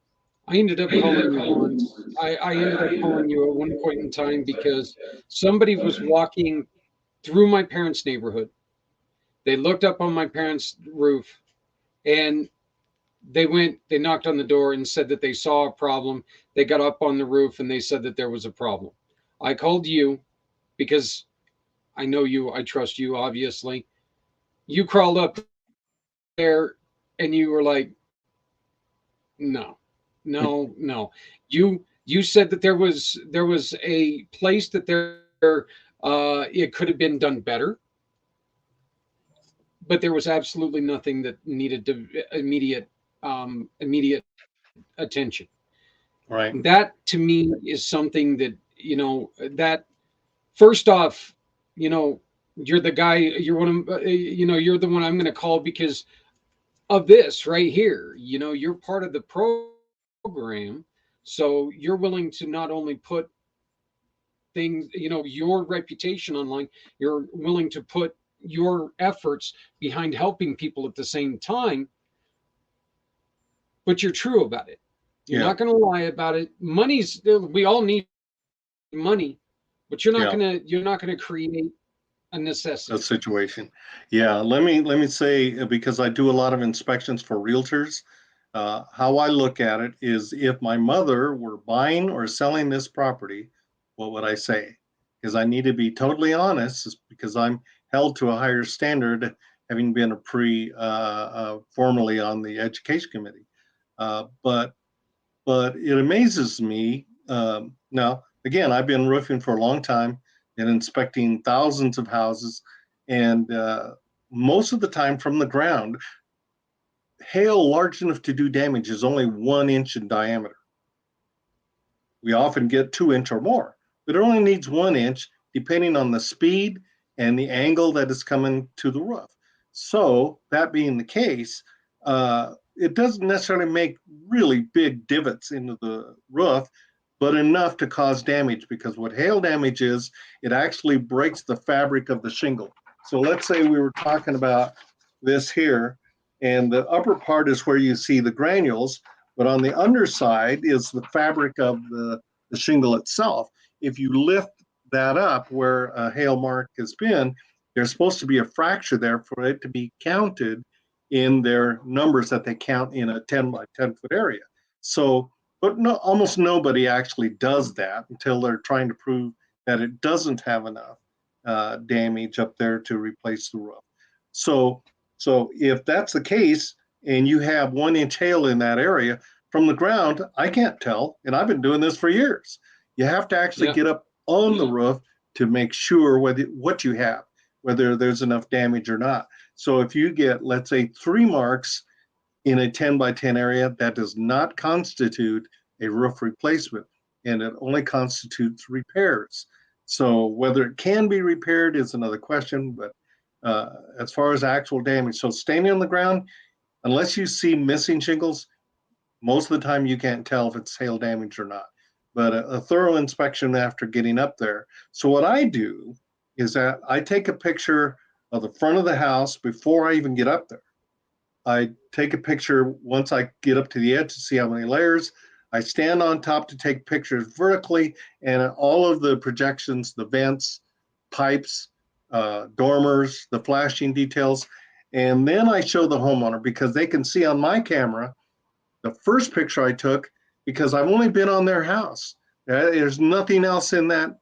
I ended up calling you once. I ended up calling you at one point in time because somebody was walking through my parents' neighborhood. They looked up on my parents' roof, and they knocked on the door and said that they saw a problem. They got up on the roof and they said that there was a problem. I called you because I know you, I trust you, obviously. You crawled up there and you were like, no, no, no. You said that there was a place that it could have been done better, but there was absolutely nothing that needed immediate attention. Right. That to me is something that, that first off, you know, you're the guy, you're one of, you're the one I'm going to call because of this right here. You're part of the program. So you're willing to not only put things, your reputation online, you're willing to put your efforts behind helping people at the same time, but you're true about it. You're Yeah. not going to lie about it. We all need money, but Yeah. you're not going to create a A necessity. situation. Yeah. Let me say, because I do a lot of inspections for realtors. How I look at it is, if my mother were buying or selling this property, what would I say? Because I need to be totally honest, because I'm held to a higher standard, having been formally on the education committee. But it amazes me. Now, again, I've been roofing for a long time and inspecting thousands of houses, and most of the time from the ground, hail large enough to do damage is only 1 inch in diameter. We often get 2 inch or more, but it only needs 1 inch, depending on the speed and the angle that is coming to the roof. So, that being the case, it doesn't necessarily make really big divots into the roof, but enough to cause damage, because what hail damage is, it actually breaks the fabric of the shingle. So, let's say we were talking about this here, and the upper part is where you see the granules, but on the underside is the fabric of the shingle itself. If you lift that up where a hail mark has been, there's supposed to be a fracture there for it to be counted in their numbers that they count in a 10 by 10-foot area. So, but no, almost nobody actually does that until they're trying to prove that it doesn't have enough damage up there to replace the roof. So, so if that's the case, and you have 1 inch hail in that area from the ground, I can't tell. And I've been doing this for years. You have to actually Yeah. get up on the roof to make sure what you have, whether there's enough damage or not. So if you get, let's say, 3 marks in a 10 by 10 area, that does not constitute a roof replacement, and it only constitutes repairs. So whether it can be repaired is another question, but as far as actual damage, so standing on the ground, unless you see missing shingles, most of the time you can't tell if it's hail damage or not. But a thorough inspection after getting up there. So what I do is that I take a picture of the front of the house before I even get up there. I take a picture once I get up to the edge to see how many layers. I stand on top to take pictures vertically, and all of the projections, the vents, pipes, dormers, the flashing details. And then I show the homeowner, because they can see on my camera the first picture I took, because I've only been on their house. There's nothing else in that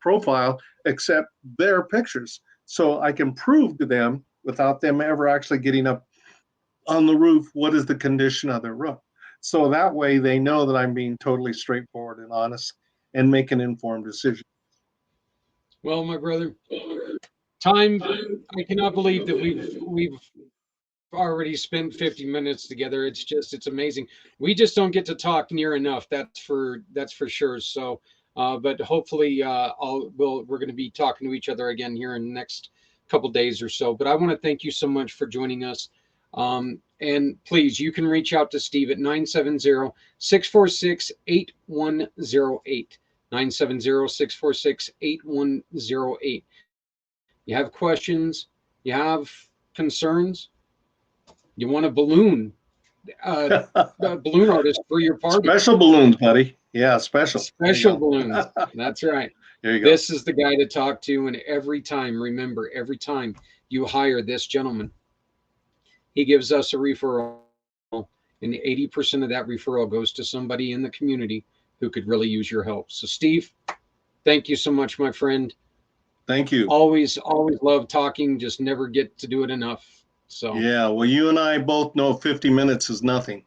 profile except their pictures. So I can prove to them, without them ever actually getting up on the roof, what is the condition of their roof. So that way they know that I'm being totally straightforward and honest and make an informed decision. Well, my brother, I cannot believe that we've already spent 50 minutes together. It's amazing. We just don't get to talk near enough. That's for sure. So, but hopefully, we're going to be talking to each other again here in the next couple days or so. But I want to thank you so much for joining us. And please, you can reach out to Steve at 970-646-8108. 970-646-8108. You have questions, you have concerns, you want a balloon, a balloon artist for your party. Special balloons, buddy. Yeah, special. Special balloons. That's right. There you go. This is the guy to talk to. And every time, remember, every time you hire this gentleman, he gives us a referral. And 80% of that referral goes to somebody in the community who could really use your help. So, Steve, thank you so much, my friend. Thank you. Always love talking. Just never get to do it enough. So yeah, well, you and I both know 50 minutes is nothing.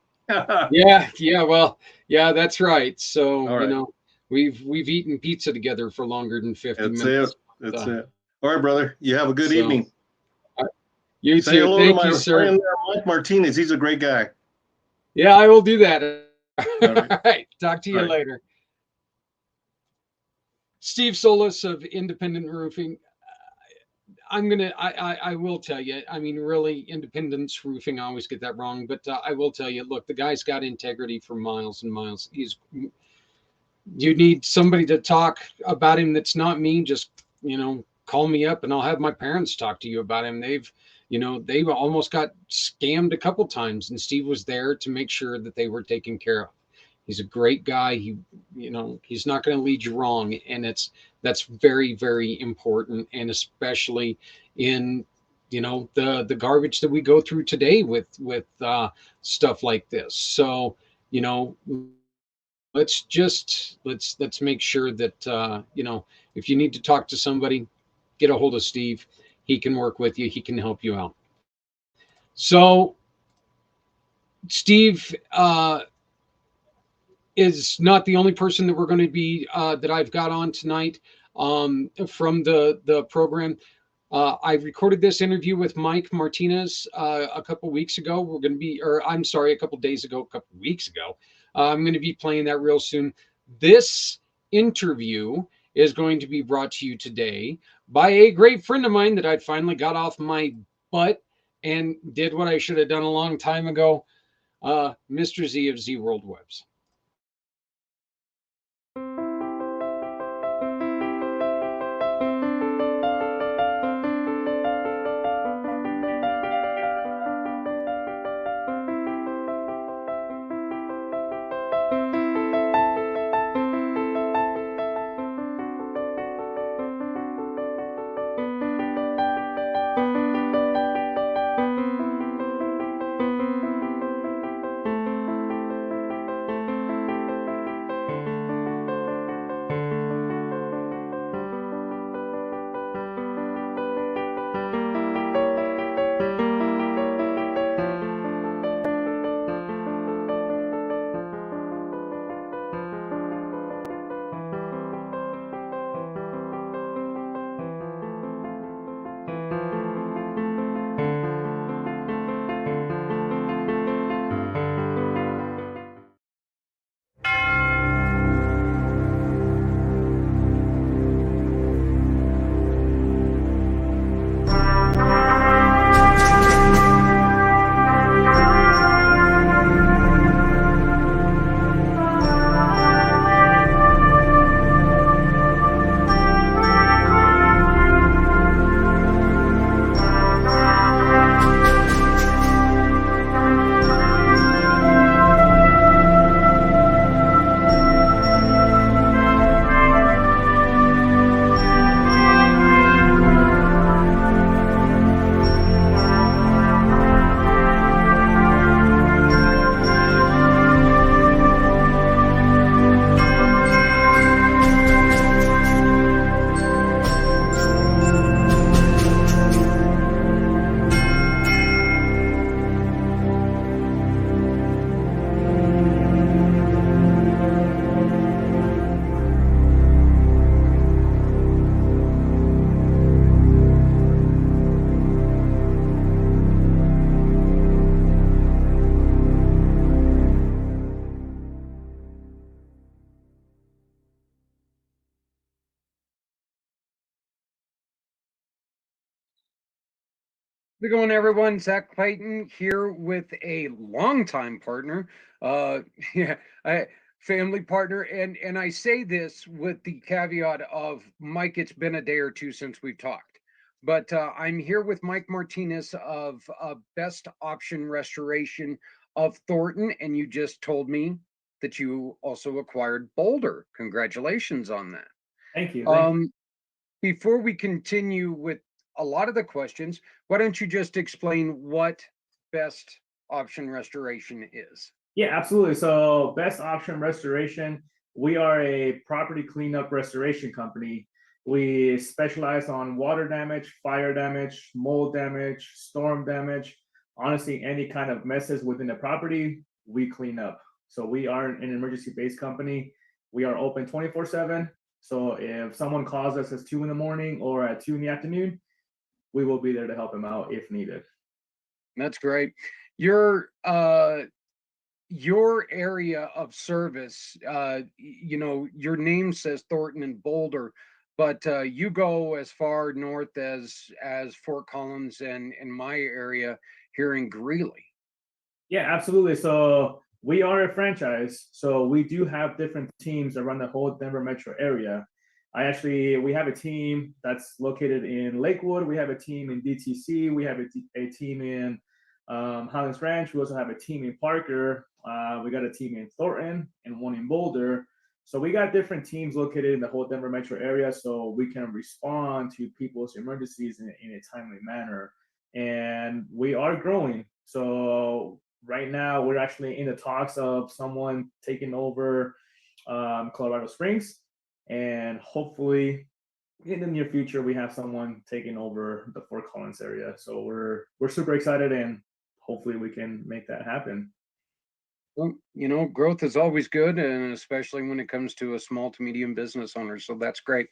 yeah, well, yeah, that's right. So All right. you know, we've eaten pizza together for longer than 50 minutes. That's it. All right, brother. You have a good evening. You Say too. hello Thank to you, my sir. friend Mike Martinez. He's a great guy. Yeah, I will do that. All right. All right. Talk to you later. Steve Solis of Independent Roofing. I will tell you, I mean, really, Independence Roofing, I always get that wrong, but I will tell you, look, the guy's got integrity for miles and miles. You need somebody to talk about him that's not me, just, call me up and I'll have my parents talk to you about him. They've almost got scammed a couple times, and Steve was there to make sure that they were taken care of. He's a great guy. He's not going to lead you wrong. And that's very, very important. And especially in, the garbage that we go through today with stuff like this. So, let's make sure that, if you need to talk to somebody, get a hold of Steve. He can work with you. He can help you out. So Steve, is not the only person that we're going to be that I've got on tonight from the program. I recorded this interview with Mike Martinez a couple weeks ago. We're going to be, or I'm sorry, a couple days ago, a couple weeks ago. I'm going to be playing that real soon. This interview is going to be brought to you today by a great friend of mine that I finally got off my butt and did what I should have done a long time ago. Mr. Z of Z World Webs. How's it going, everyone? Zach Clayton here with a longtime partner, uh, yeah, a family partner, and I say this with the caveat of Mike. It's been a day or two since we've talked, but I'm here with Mike Martinez of Best Option Restoration of Thornton, and you just told me that you also acquired Boulder. Congratulations on that. Thank you. Thank you. Before we continue with a lot of the questions, why don't you just explain what best option restoration is? Yeah, absolutely. So, Best Option Restoration, we are a property cleanup restoration company. We specialize on water damage, fire damage, mold damage, storm damage. Honestly, any kind of messes within the property, we clean up. So, we are an emergency based company. We are open 24/7. So, if someone calls us at 2 in the morning or at 2 in the afternoon, we will be there to help them out if needed. That's great. Your area of service, your name says Thornton and Boulder, but you go as far north as Fort Collins and in my area here in Greeley. Yeah, absolutely. So we are a franchise. So we do have different teams around the whole Denver metro area. We have a team that's located in Lakewood. We have a team in DTC. We have a team in Highlands Ranch. We also have a team in Parker. We got a team in Thornton and one in Boulder. So we got different teams located in the whole Denver metro area so we can respond to people's emergencies in a timely manner. And we are growing. So right now, we're actually in the talks of someone taking over Colorado Springs, and hopefully, in the near future, we have someone taking over the Fort Collins area. So we're super excited, and hopefully, we can make that happen. Well, growth is always good, and especially when it comes to a small to medium business owner. So that's great.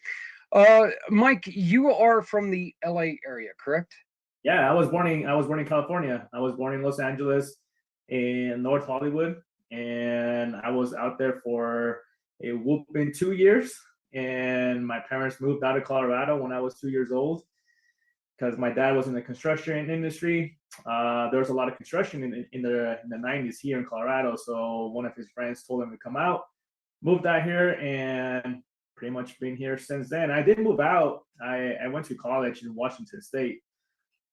Mike, you are from the LA area, correct? Yeah, I was born in California. I was born in Los Angeles, in North Hollywood, and I was out there for a whooping 2 years. And my parents moved out of Colorado when I was 2 years old because my dad was in the construction industry. There was a lot of construction in the 90s here in Colorado. So one of his friends told him to come out, moved out here, and pretty much been here since then. I did move out. I went to college in Washington State.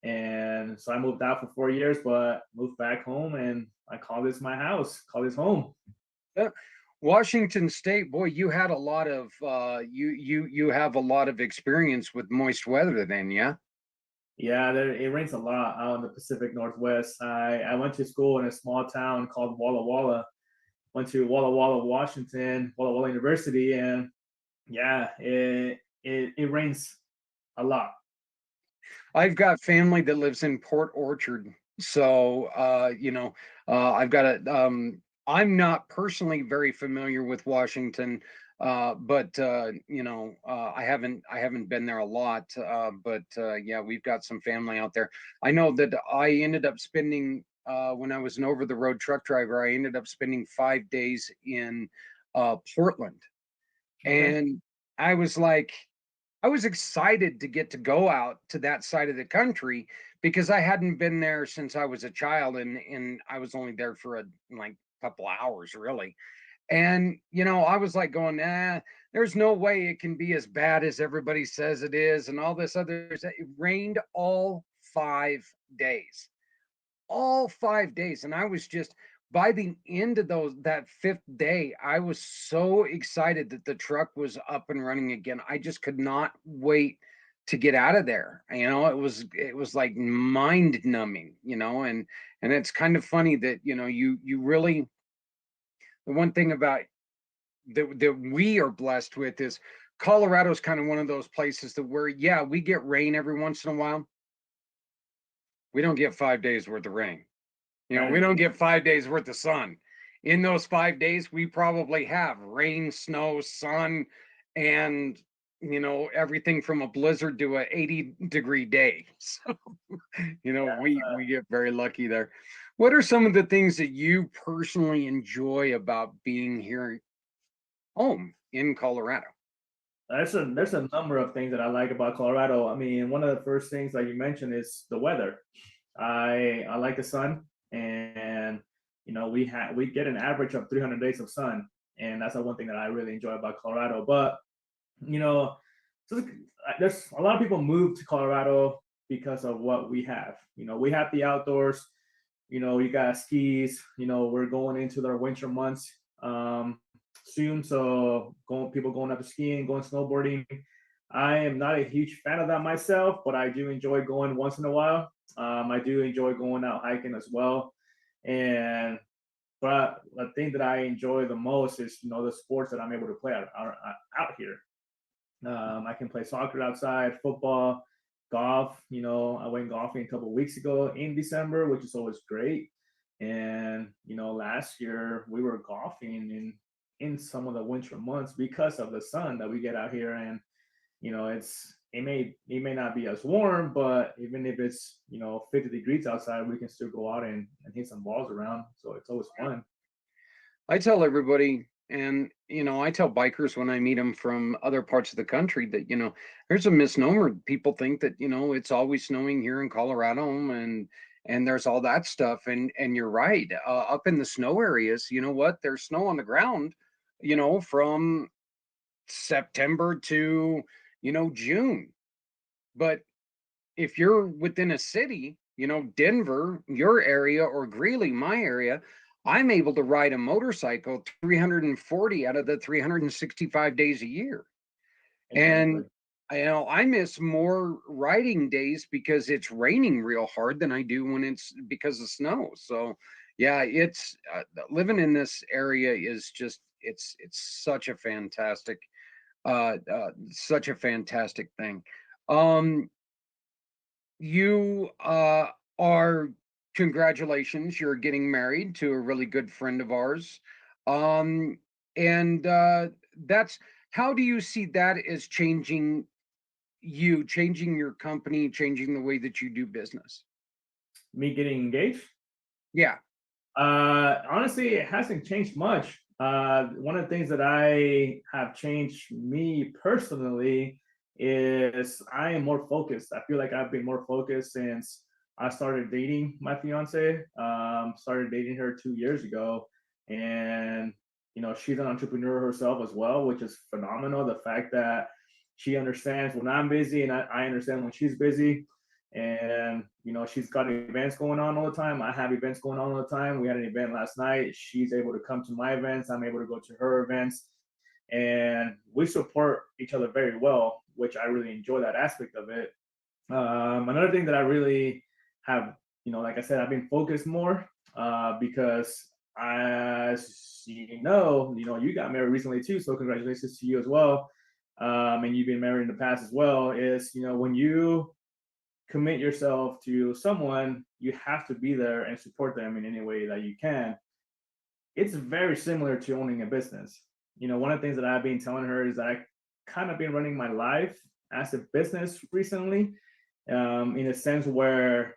And so I moved out for 4 years, but moved back home, and I call this my house, call this home. Yeah. Washington State, boy, you had a lot of you have a lot of experience with moist weather then, yeah? Yeah, it rains a lot out in the Pacific Northwest. I went to school in a small town called Walla Walla. Went to Walla Walla, Washington, Walla Walla University, and yeah, it rains a lot. I've got family that lives in Port Orchard. So I've got I'm not personally very familiar with Washington, but I haven't been there a lot. But yeah, we've got some family out there. I know that I ended up spending when I was an over the road truck driver, I ended up spending 5 days in Portland. Okay. And I was like, I was excited to get to go out to that side of the country because I hadn't been there since I was a child, and I was only there for a like couple hours really. And I was like going, there's no way it can be as bad as everybody says it is, and all this other. It rained all 5 days, all 5 days, and I was just by the end of that fifth day, I was so excited that the truck was up and running again. I just could not wait to get out of there. It was like mind numbing, and it's kind of funny that you really, the one thing about that we are blessed with is Colorado's kind of one of those places that where, yeah, we get rain every once in a while. We don't get 5 days worth of rain. We don't get 5 days worth of sun. In those 5 days, we probably have rain, snow, sun, and everything from a blizzard to a 80-degree day. So, Yeah. we get very lucky there. What are some of the things that you personally enjoy about being here home in Colorado? There's a number of things that I like about Colorado. I mean, one of the first things like you mentioned is the weather. I like the sun, and we get an average of 300 days of sun, and that's the one thing that I really enjoy about Colorado. But you know, so there's a lot of people move to Colorado because of what we have. We have the outdoors. You got skis. We're going into the winter months soon, so people going up to skiing, going snowboarding. I am not a huge fan of that myself, but I do enjoy going once in a while. I do enjoy going out hiking as well, and but the thing that I enjoy the most is the sports that I'm able to play out here. I can play soccer outside, football, golf. I went golfing a couple of weeks ago in December, which is always great. And last year we were golfing in some of the winter months because of the sun that we get out here. And it may not be as warm, but even if it's 50 degrees outside, we can still go out and hit some balls around. So it's always fun. I tell everybody, and I tell bikers when I meet them from other parts of the country that there's a misnomer. People think that it's always snowing here in Colorado, and there's all that stuff. And you're right. Up in the snow areas, you know what? There's snow on the ground, from September to June. But if you're within a city, Denver, your area, or Greeley, my area, I'm able to ride a motorcycle 340 out of the 365 days a year. Exactly. And I miss more riding days because it's raining real hard than I do when it's because of snow. So yeah, it's living in this area is just it's such a fantastic thing. Um, you are congratulations, you're getting married to a really good friend of ours. Um, and that's how do you see that as changing your company, changing the way that you do business? Me getting engaged? Yeah. Honestly, it hasn't changed much. One of the things that I have changed me personally is I am more focused. I feel like I've been more focused since I started dating my fiance. Started dating her 2 years ago, and she's an entrepreneur herself as well, which is phenomenal. The fact that she understands when I'm busy and I understand when she's busy, and she's got events going on all the time. I have events going on all the time. We had an event last night. She's able to come to my events. I'm able to go to her events, and we support each other very well, which I really enjoy that aspect of it. Another thing that I really have, like I said, I've been focused more because as you got married recently too, so congratulations to you as well. And you've been married in the past as well. Is when you commit yourself to someone, you have to be there and support them in any way that you can. It's very similar to owning a business. One of the things that I've been telling her is that I kind of been running my life as a business recently, in a sense where,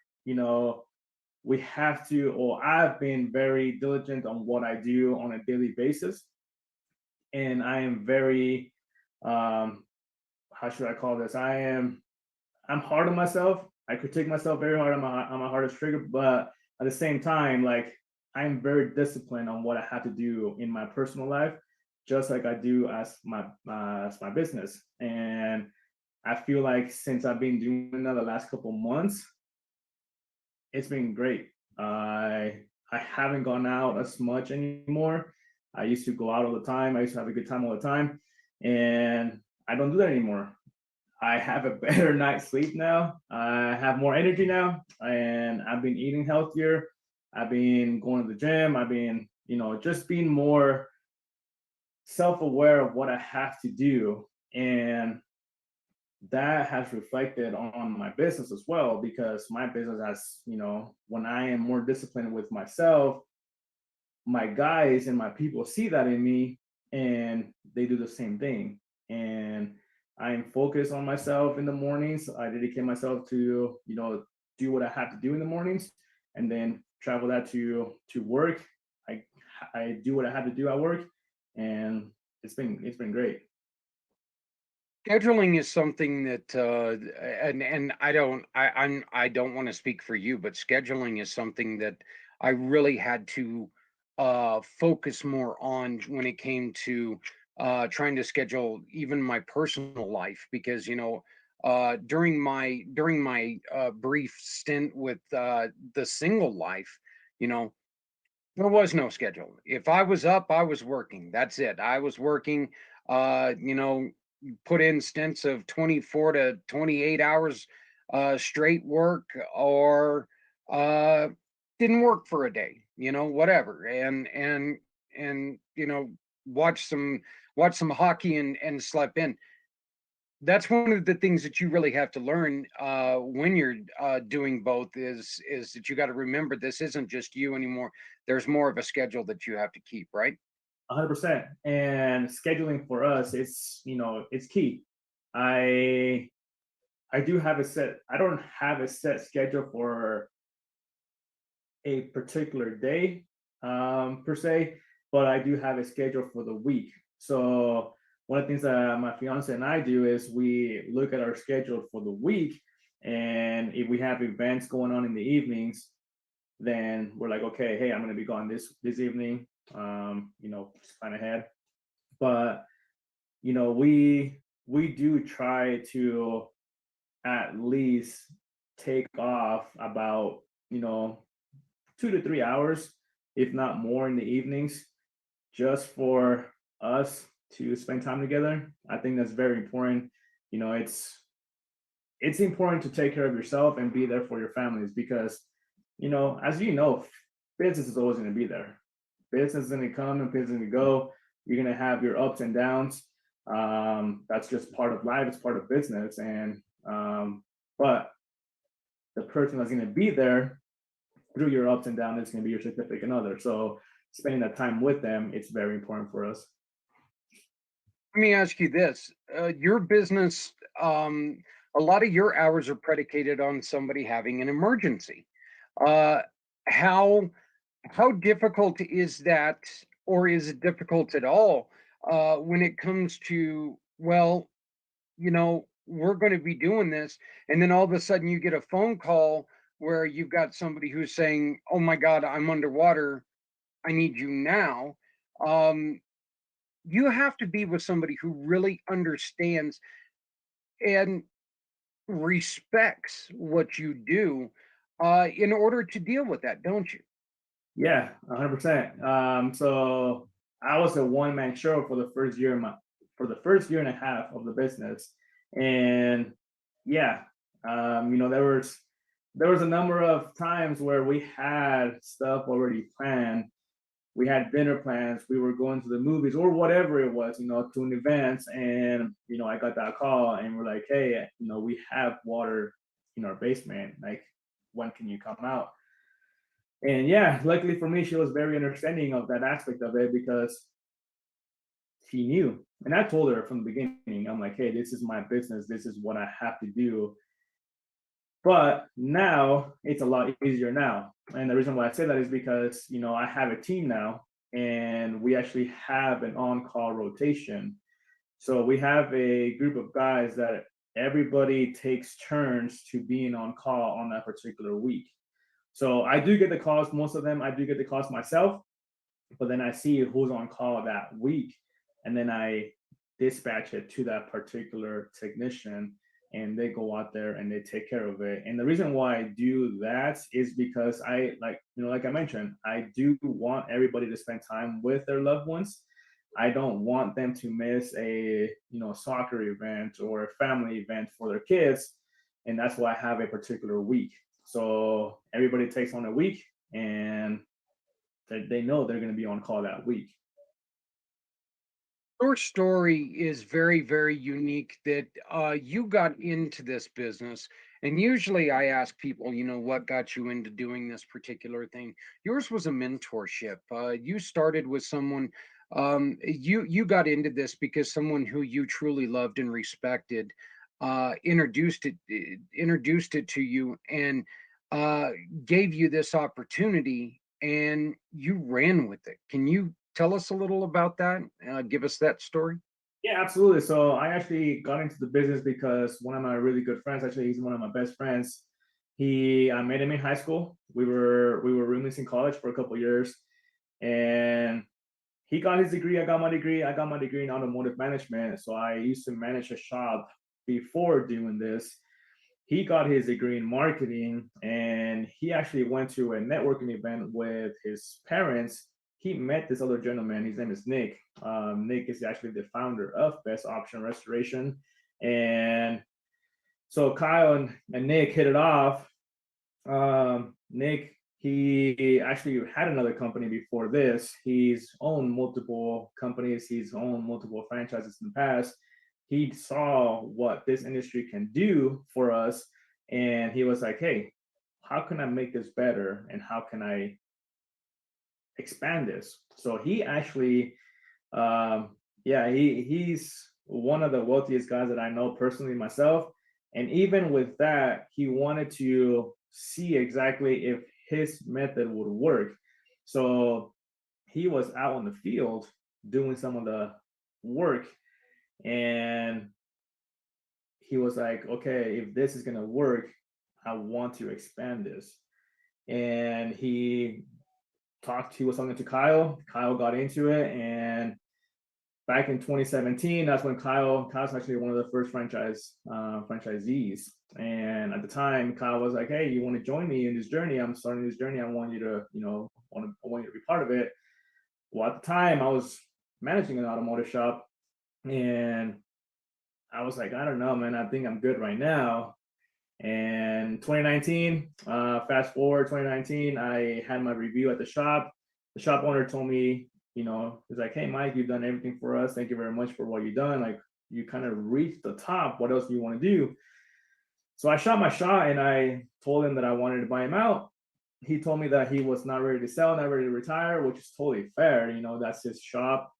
we have to, or I've been very diligent on what I do on a daily basis. And I am very, how should I call this? I'm hard on myself. I critique myself very hard. I'm my hardest trigger, but at the same time, like I'm very disciplined on what I have to do in my personal life, just like I do as my business. And I feel like since I've been doing that the last couple months, it's been great. I haven't gone out as much anymore. I used to go out all the time. I used to have a good time all the time, and I don't do that anymore. I have a better night's sleep now. I have more energy now, and I've been eating healthier. I've been going to the gym. I've been, just being more self-aware of what I have to do, and that has reflected on my business as well. Because my business has, when I am more disciplined with myself, my guys and my people see that in me, and they do the same thing. And I am focused on myself in the mornings. I dedicate myself to do what I have to do in the mornings, and then travel that to work. I do what I have to do at work, and it's been great. Scheduling is something that, and I don't want to speak for you, but scheduling is something that I really had to focus more on when it came to trying to schedule even my personal life, because during my brief stint with the single life, you know, there was no schedule. If I was up, I was working. That's it. I was working. You know, put in stints of 24 to 28 hours straight work, or uh didn't work for a day, whatever. And watch some watch some hockey and slept in. That's one of the things that you really have to learn when you're doing both, is that you got to remember this isn't just you anymore. There's more of a schedule that you have to keep, right? 100%. And scheduling for us, it's key. I I do have a set. I don't have a set schedule for a particular day, per se, but I do have a schedule for the week. So one of the things that my fiance and I do is we look at our schedule for the week, and if we have events going on in the evenings, then we're like, okay, hey, I'm going to be gone this evening. Just plan ahead. But we do try to at least take off about, you know 2 to 3 hours, if not more, in the evenings, just for us to spend time together. I think that's very important. You know, it's important to take care of yourself and be there for your families, because, as you know, business is always going to be there. Business is going to come and business is going to go. You're going to have your ups and downs. That's just part of life. It's part of business. But the person that's going to be there through your ups and downs is going to be your significant other. So spending that time with them, it's very important for us. Let me ask you this: your business, a lot of your hours are predicated on somebody having an emergency. Uh, how how difficult is that, or is it difficult at all, when it comes to, well, we're going to be doing this, and then all of a sudden you get a phone call where you've got somebody who's saying, "Oh my God, I'm underwater. I need you now." Um, you have to be with somebody who really understands and respects what you do, in order to deal with that, don't you? Yeah, 100%. So I was a one man show for the first year, for the first year and a half of the business, and yeah, there was a number of times where we had stuff already planned. We had dinner plans. We were going to the movies or whatever it was, to an event, and I got that call, and we're like, hey, we have water in our basement. Like, when can you come out? And yeah, luckily for me, she was very understanding of that aspect of it, because she knew. And I told her from the beginning, I'm like, hey, this is my business. This is what I have to do. But now it's a lot easier now. And the reason why I say that is because, I have a team now, and we actually have an on call rotation. So we have a group of guys that everybody takes turns to being on call on that particular week. So I do get the calls, most of them I do get the calls myself, but then I see who's on call that week, and then I dispatch it to that particular technician, and they go out there and they take care of it. And the reason why I do that is because like I mentioned, I do want everybody to spend time with their loved ones. I don't want them to miss a soccer event or a family event for their kids, and that's why I have a particular week. So everybody takes on a week, and they know they're going to be on call that week. Your story is very, very unique, that you got into this business. And usually I ask people, what got you into doing this particular thing? Yours was a mentorship. You started with someone, you got into this because someone who you truly loved and respected introduced it to you, and uh, gave you this opportunity, and you ran with it. Can you tell us a little about that? Give us that story. Yeah, absolutely. So I actually got into the business because one of my really good friends, actually, he's one of my best friends. I met him in high school. We were roommates in college for a couple of years, and he got his degree. I got my degree. I got my degree in automotive management. So I used to manage a shop before doing this. He got his degree in marketing, and he actually went to a networking event with his parents. He met this other gentleman. His name is Nick. Nick is actually the founder of Best Option Restoration. And so Kyle and Nick hit it off. Nick, he actually had another company before this. He's owned multiple companies, he's owned multiple franchises in the past. He saw what this industry can do for us, and he was like, hey, how can I make this better? And how can I expand this? So he actually, yeah, he's one of the wealthiest guys that I know personally myself. And even with that, he wanted to see exactly if his method would work. So he was out on the field doing some of the work, and he was like, okay, if this is going to work, I want to expand this. And he was talking to Kyle. Kyle got into it, and back in 2017, that's when Kyle's actually one of the first franchisees. And at the time, Kyle was like, "Hey, you want to join me in this journey? I'm starting this journey. I want you to, I want you to be part of it." Well, at the time, I was managing an automotive shop, and I was like, "I don't know, man. I think I'm good right now." And 2019, fast forward 2019, I had my review at the shop. The shop owner told me, he's like, hey, Mike, you've done everything for us. Thank you very much for what you've done. Like, you kind of reached the top. What else do you want to do? So I shot my shot and I told him that I wanted to buy him out. He told me that he was not ready to sell, not ready to retire, which is totally fair. That's his shop.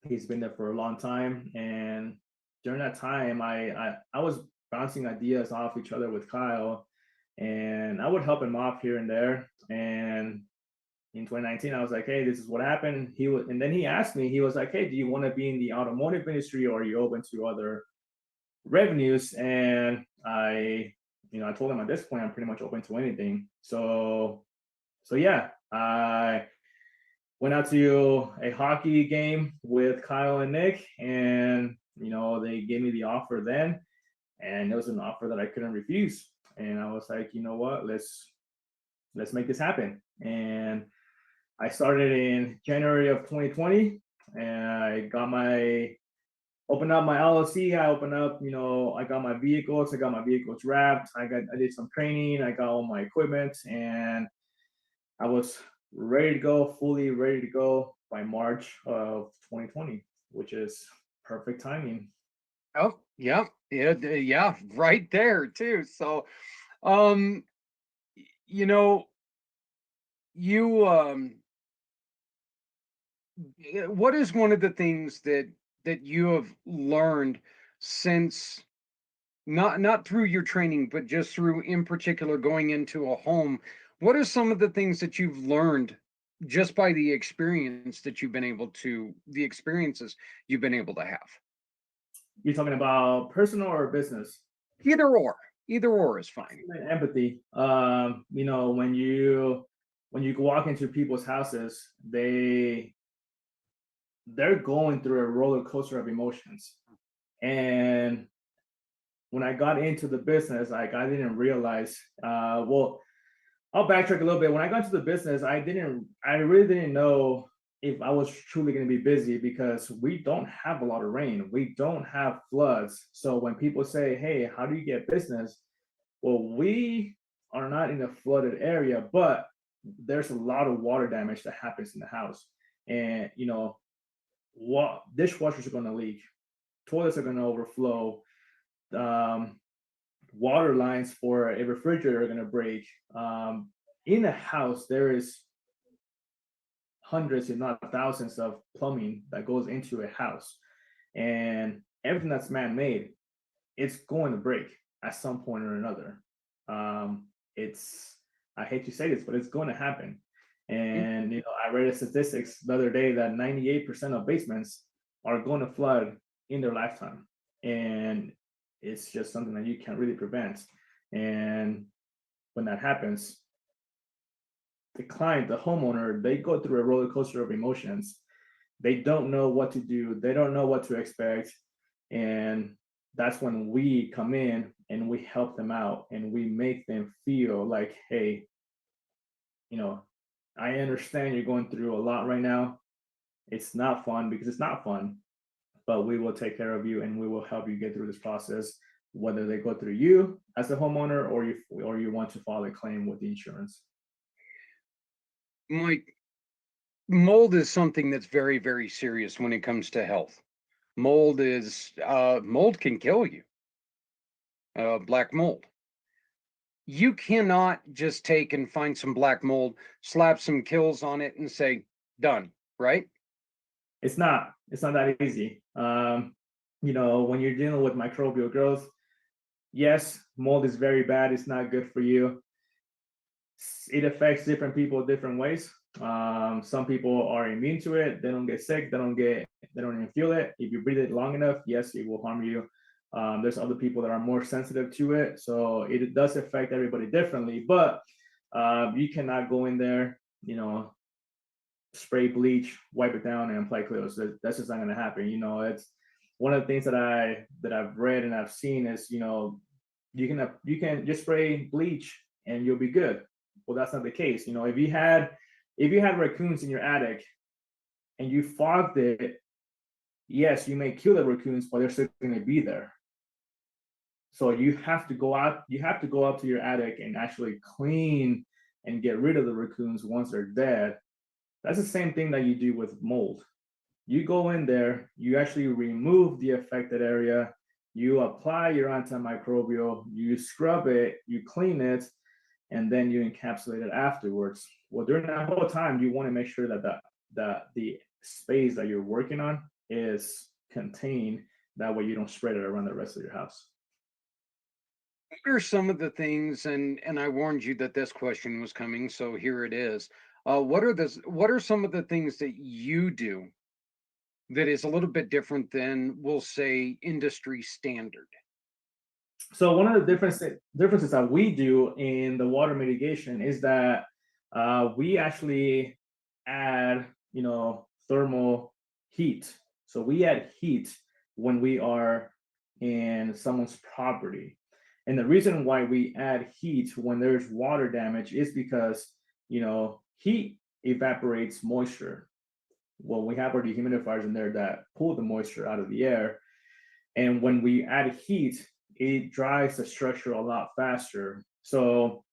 He's been there for a long time. And during that time, I was bouncing ideas off each other with Kyle, and I would help him off here and there. And in 2019, I was like, hey, this is what happened. And then he asked me, he was like, hey, do you want to be in the automotive industry, or are you open to other revenues? And I told him at this point, I'm pretty much open to anything. So yeah, I went out to a hockey game with Kyle and Nick, and they gave me the offer then, and it was an offer that I couldn't refuse. And I was like, you know what, let's make this happen. And I started in January of 2020, and I opened up my LLC. I opened up, I got my vehicles. I got my vehicles wrapped. I did some training. I got all my equipment, and I was ready to go, fully ready to go by March of 2020, which is perfect timing. Oh, yeah, yeah, yeah, right there too. So, um, you know, you what is one of the things that you have learned since not through your training, but just through in particular going into a home? What are some of the things that you've learned just by the experience that the experiences you've been able to have? You're talking about personal or business? Either or, either or is fine. Empathy. When you walk into people's houses, they're going through a roller coaster of emotions. And when I got into the business, like, I didn't realize, well, I'll backtrack a little bit. When I got into the business, I really didn't know if I was truly going to be busy, because we don't have a lot of rain. We don't have floods. So when people say, hey, how do you get business? Well, we are not in a flooded area, but there's a lot of water damage that happens in the house. And, what dishwashers are going to leak, toilets are going to overflow, um, water lines for a refrigerator are going to break. In a house, there is hundreds, if not thousands, of plumbing that goes into a house, and everything that's man-made, it's going to break at some point or another. It's I hate to say this, but it's going to happen. And I read a statistics the other day that 98% of basements are going to flood in their lifetime, and it's just something that you can't really prevent. And when that happens, the client, the homeowner, they go through a roller coaster of emotions. They don't know what to do. They don't know what to expect. And that's when we come in and we help them out and we make them feel like, hey, you know, I understand you're going through a lot right now. It's not fun because it's not fun, but we will take care of you and we will help you get through this process, whether they go through you as a homeowner or you want to file a claim with the insurance. Mike, mold is something that's very, very serious when it comes to health. Mold can kill you. Black mold. You cannot just take and find some black mold, slap some kills on it, and say done. Right? It's not that easy. When you're dealing with microbial growth, yes, mold is very bad. It's not good for you. It affects different people different ways. Some people are immune to it. They don't get sick. They don't even feel it. If you breathe it long enough, yes, it will harm you. There's other people that are more sensitive to it. So it does affect everybody differently, but you cannot go in there, spray bleach, wipe it down, and apply cleos. That's just not going to happen. It's one of the things that I've read and I've seen is, you can just spray bleach and you'll be good. Well, that's not the case. If you had raccoons in your attic and you fogged it, yes, you may kill the raccoons, but they're still going to be there. So you have to go up to your attic and actually clean and get rid of the raccoons once they're dead. That's the same thing that you do with mold. You go in there, you actually remove the affected area, you apply your antimicrobial, you scrub it, you clean it, and then you encapsulate it afterwards. Well, during that whole time, you want to make sure that the space that you're working on is contained. That way you don't spread it around the rest of your house. What are some of the things, and I warned you that this question was coming, so here it is. What are some of the things that you do that is a little bit different than, we'll say, industry standard? So one of the differences that we do in the water mitigation is that we actually add, thermal heat. So we add heat when we are in someone's property. And the reason why we add heat when there's water damage is because, heat evaporates moisture. Well, we have our dehumidifiers in there that pull the moisture out of the air. And when we add heat, it dries the structure a lot faster. So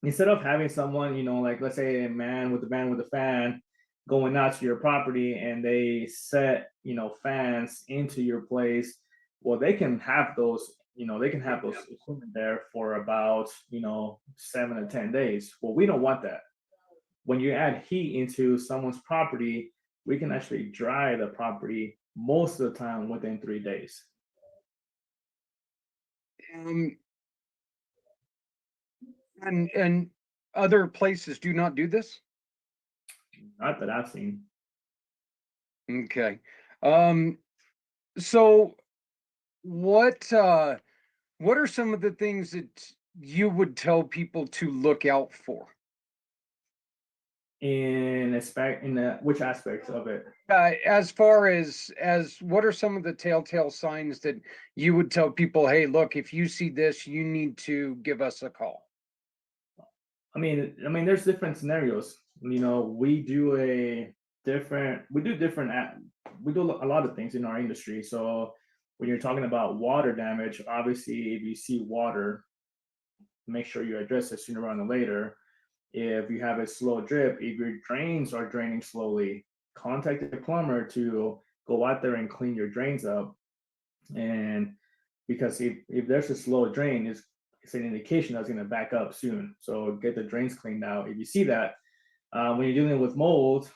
instead of having someone, like let's say a man with a fan going out to your property and they set, fans into your place, well, they can have those equipment there for about, 7 to 10 days. Well, we don't want that. When you add heat into someone's property, we can actually dry the property most of the time within 3 days. And other places do not do this? Not that I've seen. Okay. So what are some of the things that you would tell people to look out for? Which aspects of it? As far as what are some of the telltale signs that you would tell people, hey, look, if you see this, you need to give us a call? I mean, there's different scenarios. We do a lot of things in our industry. So when you're talking about water damage, obviously, if you see water, make sure you address it sooner rather than later. If you have a slow drip, if your drains are draining slowly, contact the plumber to go out there and clean your drains up. And because if there's a slow drain, it's an indication that's going to back up soon. So get the drains cleaned out. If you see that, when you're dealing with mold,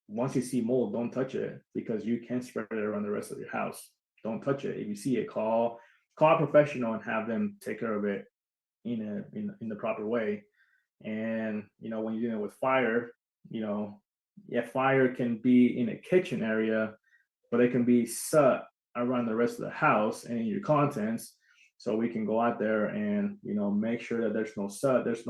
once you see mold, don't touch it because you can spread it around the rest of your house. Don't touch it. If you see it, call a professional and have them take care of it in the proper way. And when you're dealing with fire, fire can be in a kitchen area, but it can be soot around the rest of the house and in your contents. So we can go out there and make sure that there's no soot, that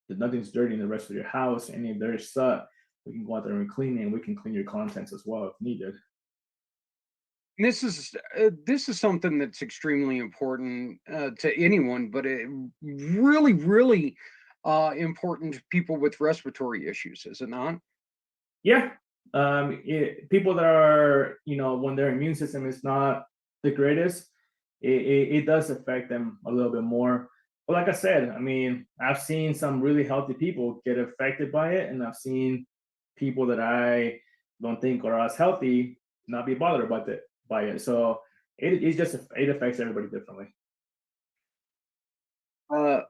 nothing's dirty in the rest of your house. And if there's soot, we can go out there and clean it, and we can clean your contents as well if needed. This is something that's extremely important to anyone, but it really, really important to people with respiratory issues, is it not? Yeah. People that are, when their immune system is not the greatest, it does affect them a little bit more. But like I said, I mean, I've seen some really healthy people get affected by it, and I've seen people that I don't think are as healthy not be bothered by it. So it affects everybody differently.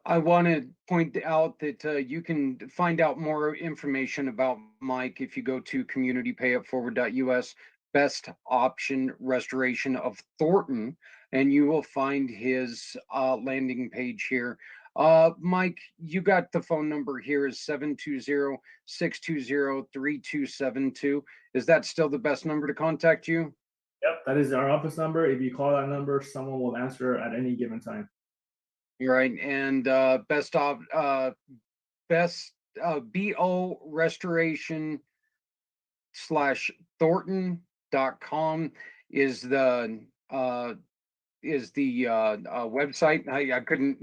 I want to point out that you can find out more information about Mike if you go to communitypayitforward.us, best option restoration of Thornton, and you will find his landing page here. Mike, you got the phone number here is 720-620-3272. Is that still the best number to contact you? Yep, that is our office number. If you call that number, someone will answer at any given time. You're right. And best BO restoration /Thornton.com is the website. I couldn't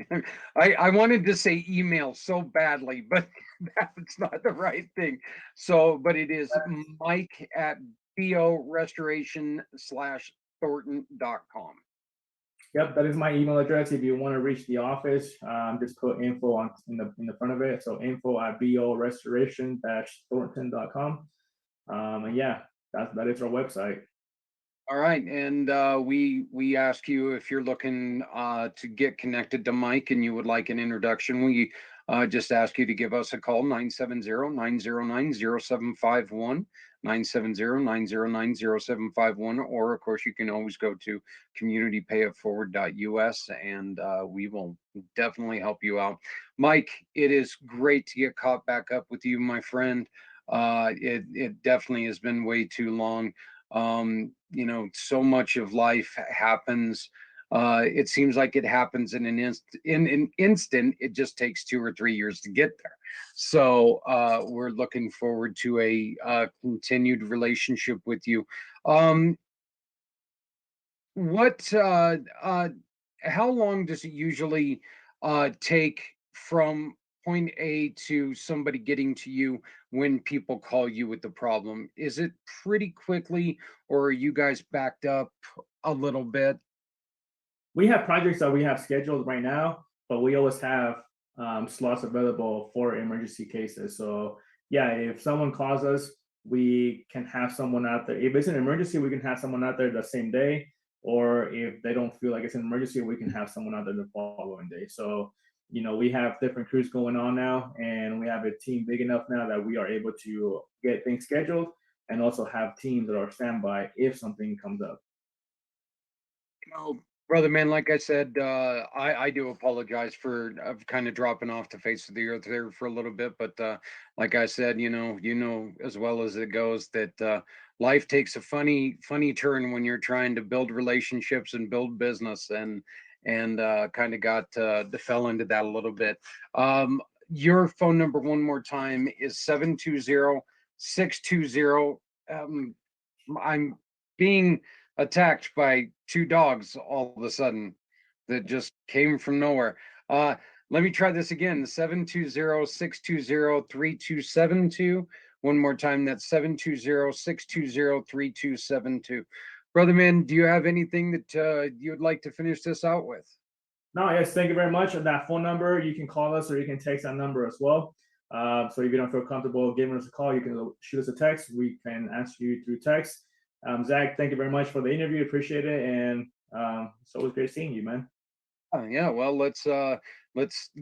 I wanted to say email so badly, but that's not the right thing. So, but it is Mike at BO restoration /Thornton.com. Yep, that is my email address. If you want to reach the office, just put info in the front of it. So info@borestoration-thornton.com. And yeah, that is our website. All right, and we ask you if you're looking to get connected to Mike and you would like an introduction. We just ask you to give us a call, 970-909-0751, 970-909-0751, or of course you can always go to communitypayitforward.us and we will definitely help you out. Mike, it is great to get caught back up with you, my friend. It definitely has been way too long. So much of life happens. It seems like it happens in an instant. It just takes 2 or 3 years to get there. So we're looking forward to a continued relationship with you. How long does it usually take from point A to somebody getting to you when people call you with the problem? Is it pretty quickly, or are you guys backed up a little bit? We have projects that we have scheduled right now, but we always have slots available for emergency cases. So yeah, if someone calls us, we can have someone out there. If it's an emergency, we can have someone out there the same day. Or if they don't feel like it's an emergency, we can have someone out there the following day. So, we have different crews going on now, and we have a team big enough now that we are able to get things scheduled and also have teams that are standby if something comes up. Brother man, like I said, I do apologize for kind of dropping off the face of the earth there for a little bit, but like I said, you know as well as it goes that life takes a funny turn when you're trying to build relationships and build business, and kind of got fell into that a little bit. Your phone number one more time is 720-620. I'm being attacked by 2 dogs all of a sudden that just came from nowhere. Let me try this again, 720-620-3272. One more time, that's 720-620-3272. Brother man, do you have anything that you'd like to finish this out with? No, yes, thank you very much. That phone number, you can call us or you can text that number as well. So if you don't feel comfortable giving us a call, you can shoot us a text. We can answer you through text. Zach, thank you very much for the interview. Appreciate it. And it's always great seeing you, man. Yeah, well, let's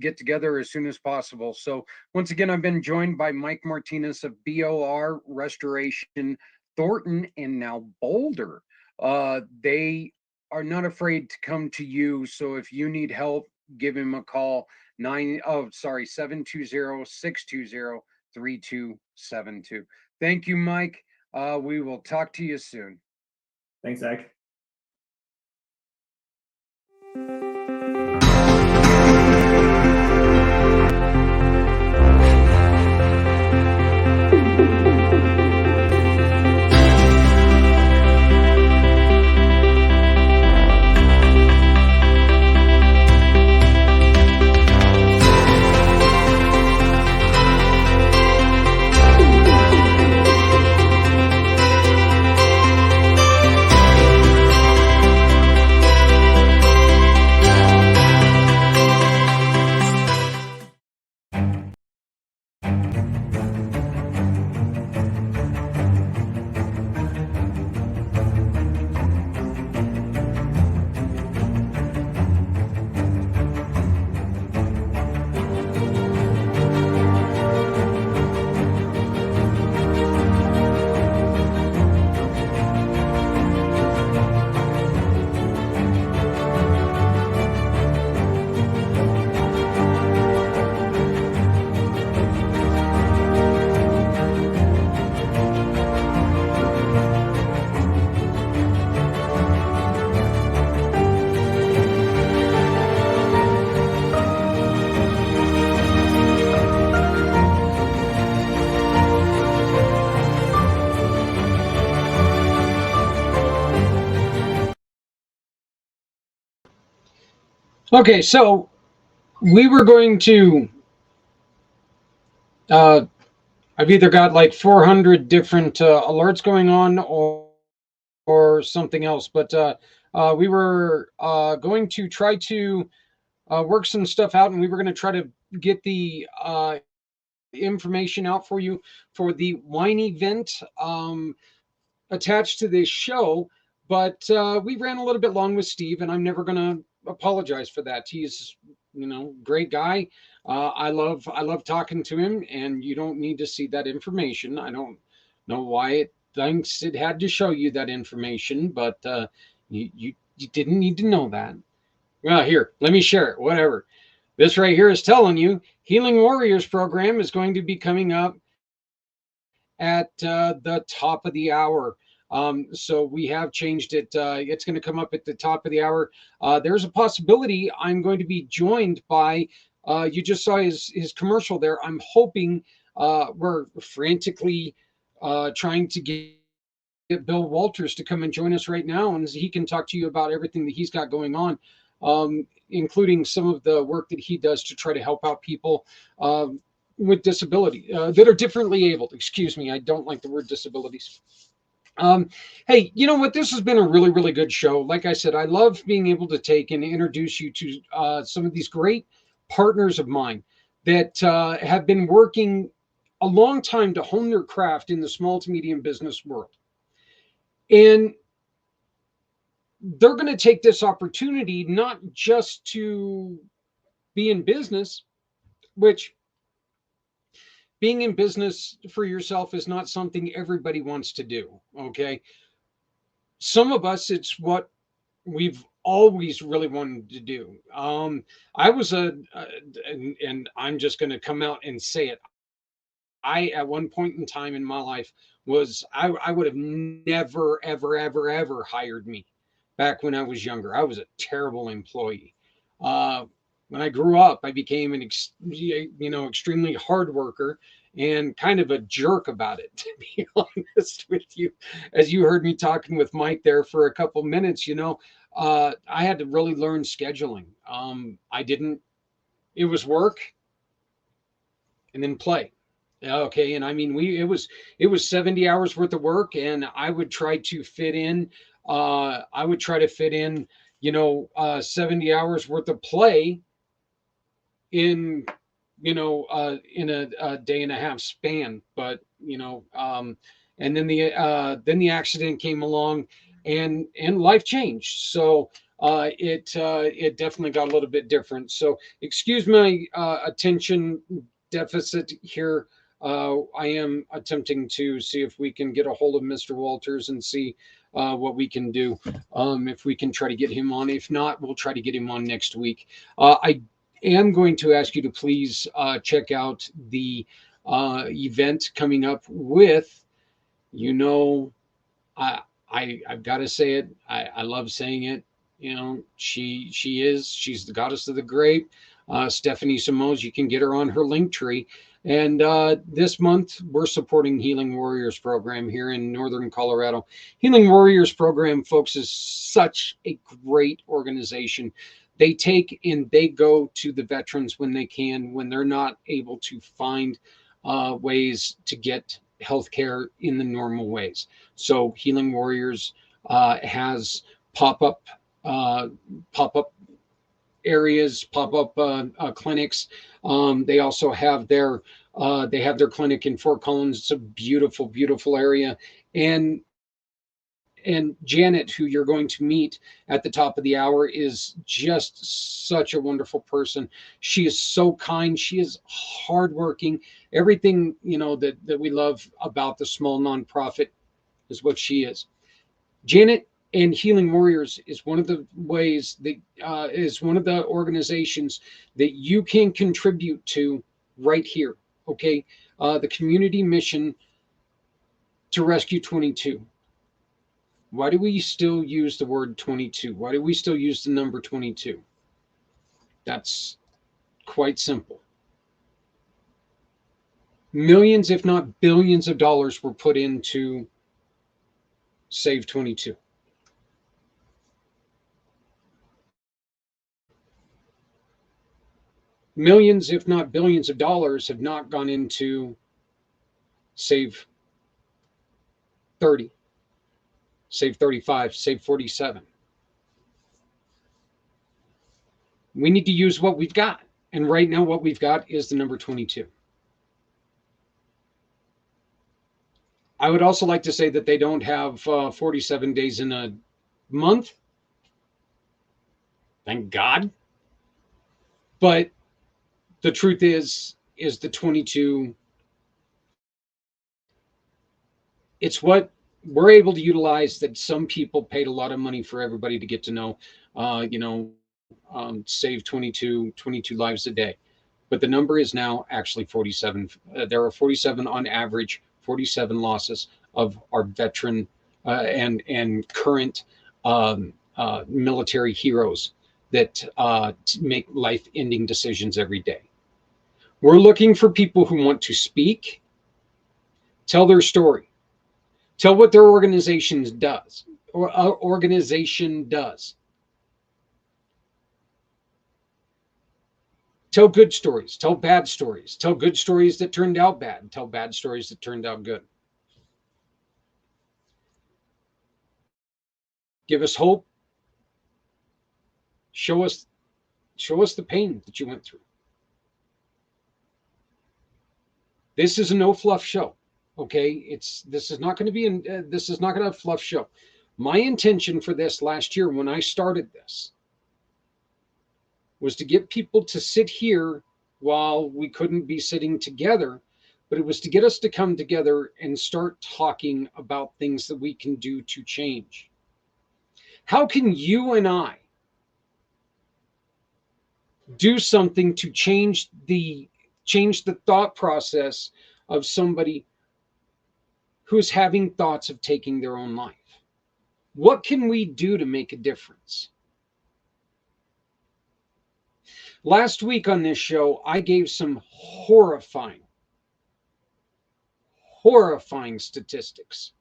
get together as soon as possible. So once again, I've been joined by Mike Martinez of BOR Restoration, Thornton, and now Boulder. They are not afraid to come to you. So if you need help, give him a call. 720-620-3272. Thank you, Mike. We will talk to you soon. Thanks, Zach. Okay, so we were going to. I've either got like 400 different alerts going on, or something else, but we were going to try to work some stuff out, and we were going to try to get the information out for you for the wine event attached to this show. But we ran a little bit long with Steve, and I'm never going to apologize for that. He's, great guy. I love talking to him, and you don't need to see that information. I don't know why it thinks it had to show you that information, but you didn't need to know that. Well, here, let me share it. Whatever. This right here is telling you Healing Warriors program is going to be coming up at the top of the hour. So we have changed it. It's going to come up at the top of the hour. There's a possibility I'm going to be joined by, you just saw his commercial there. I'm hoping we're frantically trying to get Bill Walters to come and join us right now, and he can talk to you about everything that he's got going on, including some of the work that he does to try to help out people with disability that are differently abled. Excuse me, I don't like the word disabilities. Hey, you know what? This has been a really, really good show. Like I said, I love being able to take and introduce you to some of these great partners of mine that have been working a long time to hone their craft in the small to medium business world. And they're going to take this opportunity not just to be in business, which being in business for yourself is not something everybody wants to do. Okay. Some of us, it's what we've always really wanted to do. I was and I'm just going to come out and say it. At one point in time in my life I would have never, ever, ever, ever hired me back when I was younger. I was a terrible employee. When I grew up, I became an extremely hard worker and kind of a jerk about it, to be honest with you. As you heard me talking with Mike there for a couple minutes, I had to really learn scheduling. It was work and then play. Okay. And I mean, it was 70 hours worth of work, and I would try to fit in, 70 hours worth of play in in a day and a half span. But and then the accident came along, and life changed. So it definitely got a little bit different. So excuse my attention deficit here. I am attempting to see if we can get a hold of Mr. Walters and see what we can do. If we can try to get him on. If not, we'll try to get him on next week. I am going to ask you to please check out the event coming up with, I've got to say it. I love saying it. You know, she's the goddess of the grape. Stephanie Simons, you can get her on her link tree. And this month, we're supporting Healing Warriors program here in Northern Colorado. Healing Warriors program, folks, is such a great organization. They take and they go to the veterans when they can, when they're not able to find ways to get healthcare in the normal ways. So Healing Warriors has pop-up pop-up areas, pop-up clinics. They also have their clinic in Fort Collins. It's a beautiful, beautiful area. And Janet, who you're going to meet at the top of the hour, is just such a wonderful person. She is so kind. She is hardworking. Everything, you know, that we love about the small nonprofit is what she is. Janet and Healing Warriors is one of the ways that is one of the organizations that you can contribute to right here. Okay, the community mission to rescue 22. Why do we still use the word 22? Why do we still use the number 22? That's quite simple. Millions, if not billions of dollars were put into Save 22. Millions, if not billions of dollars have not gone into Save 30, Save 35, Save 47. We need to use what we've got. And right now, what we've got is the number 22. I would also like to say that they don't have 47 days in a month. Thank God. But the truth is the 22, it's what we're able to utilize that some people paid a lot of money for everybody to get to know, save 22 lives a day. But the number is now actually 47. There are 47 on average, 47 losses of our veteran and current military heroes that make life-ending decisions every day. We're looking for people who want to speak, tell their story, tell what their organization does. Tell good stories, tell bad stories, tell good stories that turned out bad, tell bad stories that turned out good. Give us hope. Show us the pain that you went through. This is a no fluff show. Okay, this is not going to be this is not going to be a fluff show. My intention for this last year when I started this was to get people to sit here while we couldn't be sitting together, but it was to get us to come together and start talking about things that we can do to change. How can you and I do something to change the thought process of somebody who's having thoughts of taking their own life? What can we do to make a difference? Last week on this show, I gave some horrifying statistics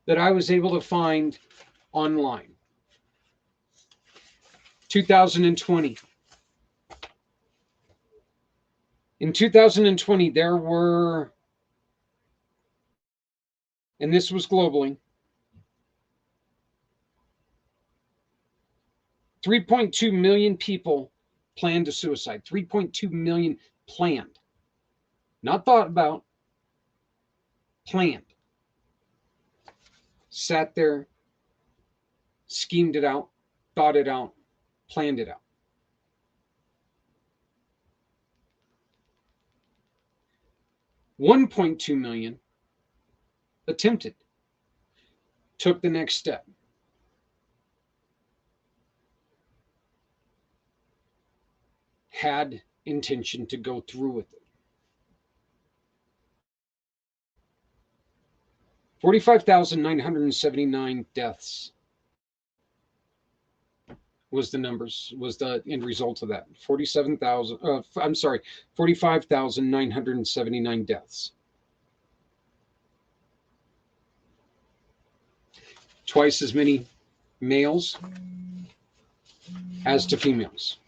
that I was able to find online. 2020. In 2020, there were, and this was globally, 3.2 million people planned a suicide. 3.2 million planned. Not thought about, planned. Sat there, schemed it out, thought it out, planned it out. 1.2 million attempted, took the next step. Had intention to go through with it. 45,979 deaths was the end result of that. 45,979 deaths. Twice as many males as to females.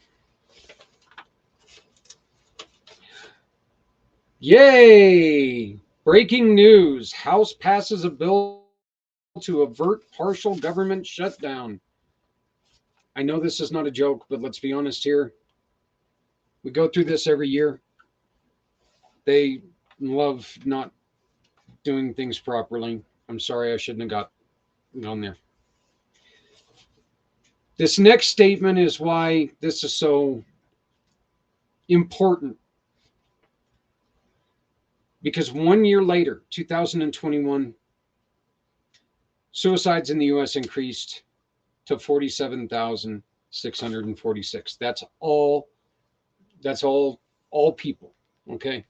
Yay! Breaking news. House passes a bill to avert partial government shutdown. I know this is not a joke, but let's be honest here. We go through this every year. They love not doing things properly. I'm sorry, I shouldn't have gone there. This next statement is why this is so important. Because 1 year later, 2021, suicides in the U.S. increased to 47,646. That's all people, okay?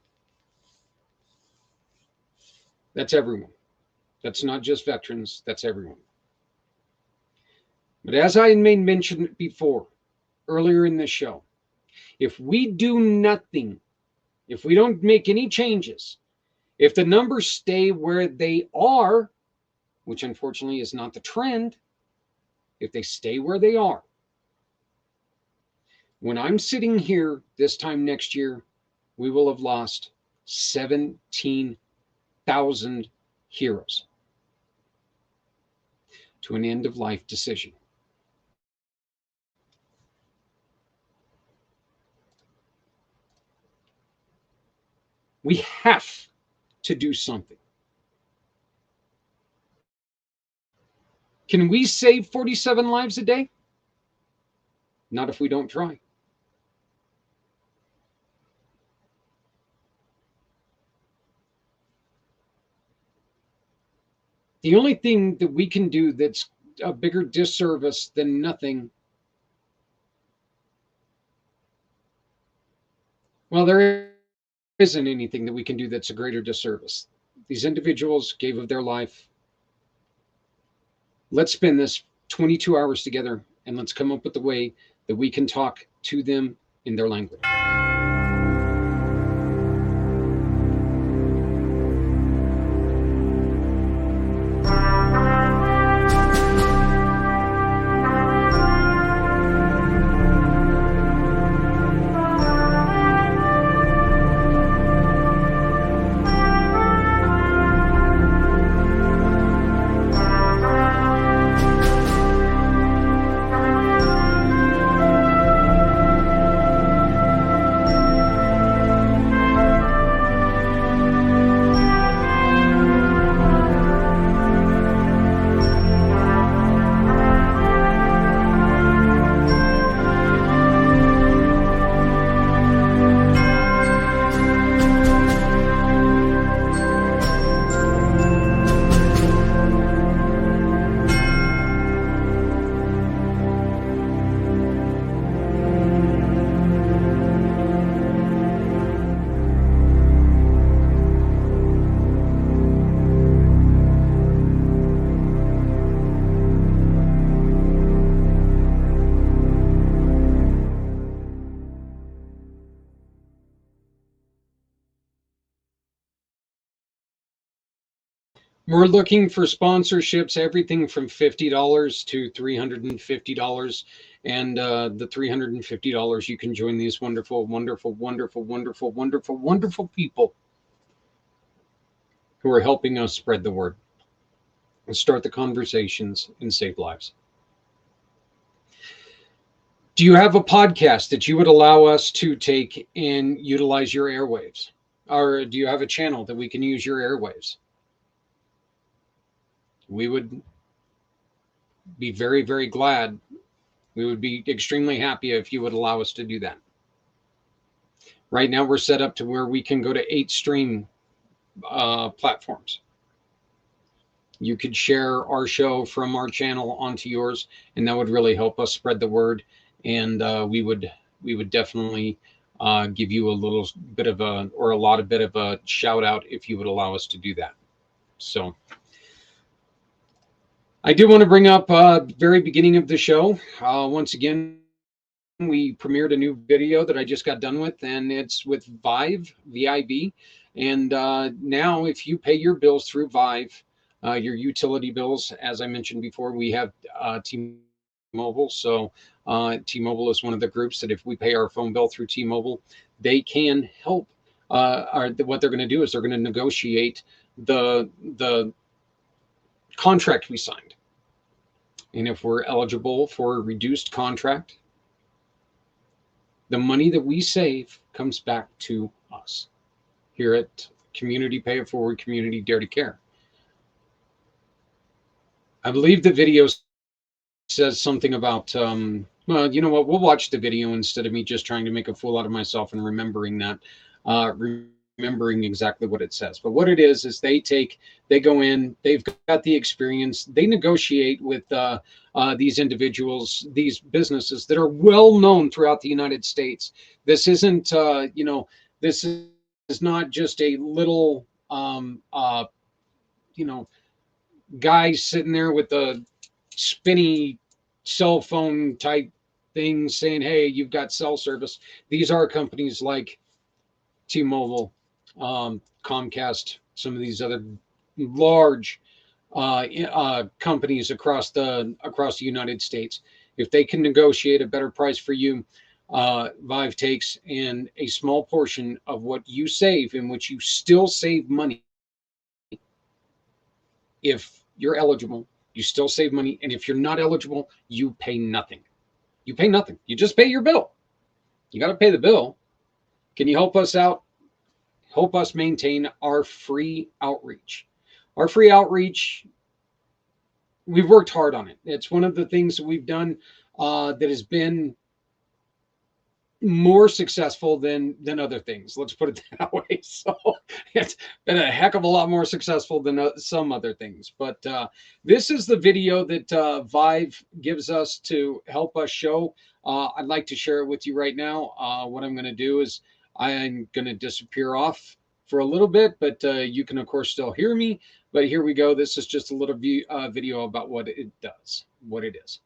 That's everyone. That's not just veterans, that's everyone. But as I made mention before, earlier in this show, if we do nothing, if we don't make any changes, if the numbers stay where they are, which unfortunately is not the trend, if they stay where they are, when I'm sitting here this time next year, we will have lost 17,000 heroes to an end-of-life decision. We have to do something. Can we save 47 lives a day? Not if we don't try. The only thing that we can do that's a bigger disservice than nothing, well, there isn't anything that we can do that's a greater disservice. These individuals gave of their life. Let's spend this 22 hours together and let's come up with a way that we can talk to them in their language. We're looking for sponsorships, everything from $50 to $350. And the $350, you can join these wonderful, wonderful, wonderful, wonderful, wonderful, wonderful people who are helping us spread the word and start the conversations and save lives. Do you have a podcast that you would allow us to take and utilize your airwaves? Or do you have a channel that we can use your airwaves? We would be very, very glad. We would be extremely happy if you would allow us to do that. Right now, we're set up to where we can go to 8 stream platforms. You could share our show from our channel onto yours, and that would really help us spread the word. And we would definitely give you a little bit of a, or a lot of bit of a shout out if you would allow us to do that. So I do want to bring up very beginning of the show. Once again, we premiered a new video that I just got done with, and it's with Vive, V-I-V. And now if you pay your bills through Vive, your utility bills, as I mentioned before, we have T-Mobile. So T-Mobile is one of the groups that if we pay our phone bill through T-Mobile, they can help. What they're going to do is they're going to negotiate the contract we signed. And if we're eligible for a reduced contract, the money that we save comes back to us here at Community Pay It Forward, Community Dare to Care. I believe the video says something about, well, you know what? We'll watch the video instead of me just trying to make a fool out of myself and remembering that, remembering exactly what it says. But what it is they go in, they've got the experience, they negotiate with these individuals, these businesses that are well known throughout the United States. This isn't, this is not just a little, guy sitting there with a spinny cell phone type thing saying, hey, you've got cell service. These are companies like T-Mobile, Comcast, some of these other large companies across the United States. If they can negotiate a better price for you, Vive takes and a small portion of what you save, in which you still save money. If you're eligible, you still save money, and if you're not eligible, you pay nothing. You pay nothing. You just pay your bill. You got to pay the bill. Can you help us out? Help us maintain our free outreach. Our free outreach, we've worked hard on it. It's one of the things that we've done that has been more successful than other things. Let's put it that way. So it's been a heck of a lot more successful than some other things. But this is the video that Vive gives us to help us show. I'd like to share it with you right now. What I'm going to do is I'm going to disappear off for a little bit, but you can, of course, still hear me. But here we go. This is just a little video about what it does, what it is.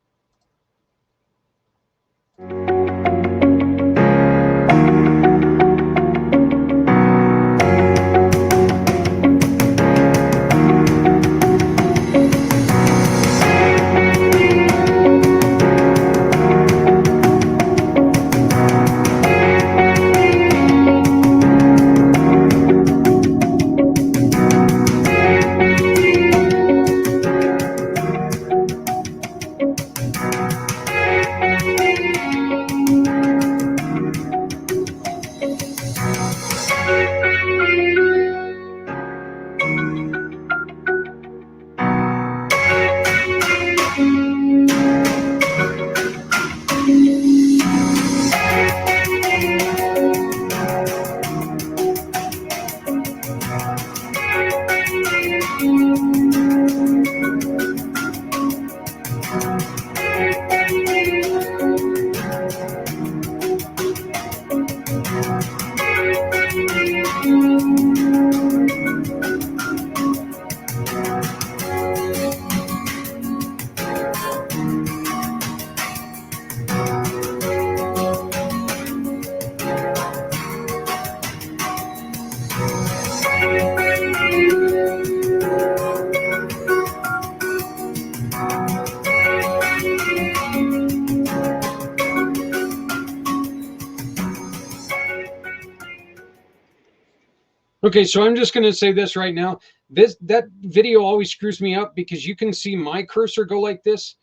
Okay, so I'm just going to say this right now. That video always screws me up because you can see my cursor go like this.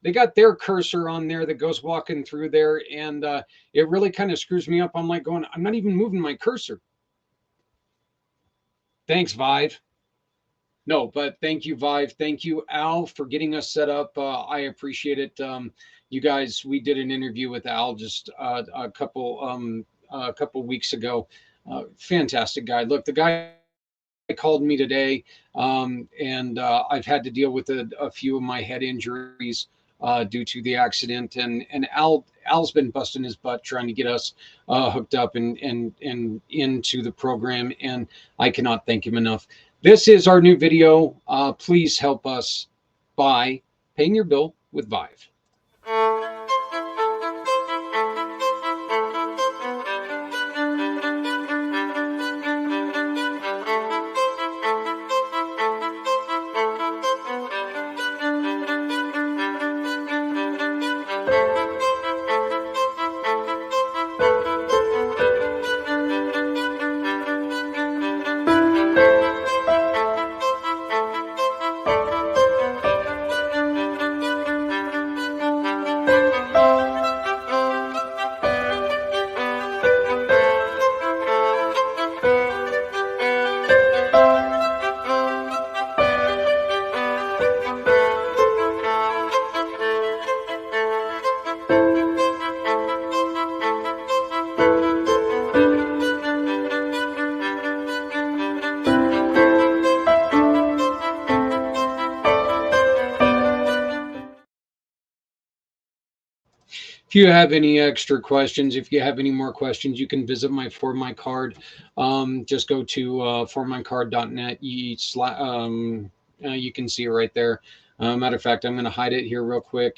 They got their cursor on there that goes walking through there, and it really kind of screws me up. I'm like going, I'm not even moving my cursor. Thanks, Vive. No, but thank you, Vive. Thank you, Al, for getting us set up. I appreciate it. You guys, we did an interview with Al just a couple weeks ago. Fantastic guy. Look, the guy called me today, and I've had to deal with a few of my head injuries due to the accident, and Al's been busting his butt trying to get us hooked up and into the program, and I cannot thank him enough. This is our new video. Please help us by paying your bill with Vive. If you have any extra questions, if you have any more questions, you can visit my For My Card. Just go to formycard.net. You can see it right there. Matter of fact, I'm going to hide it here real quick.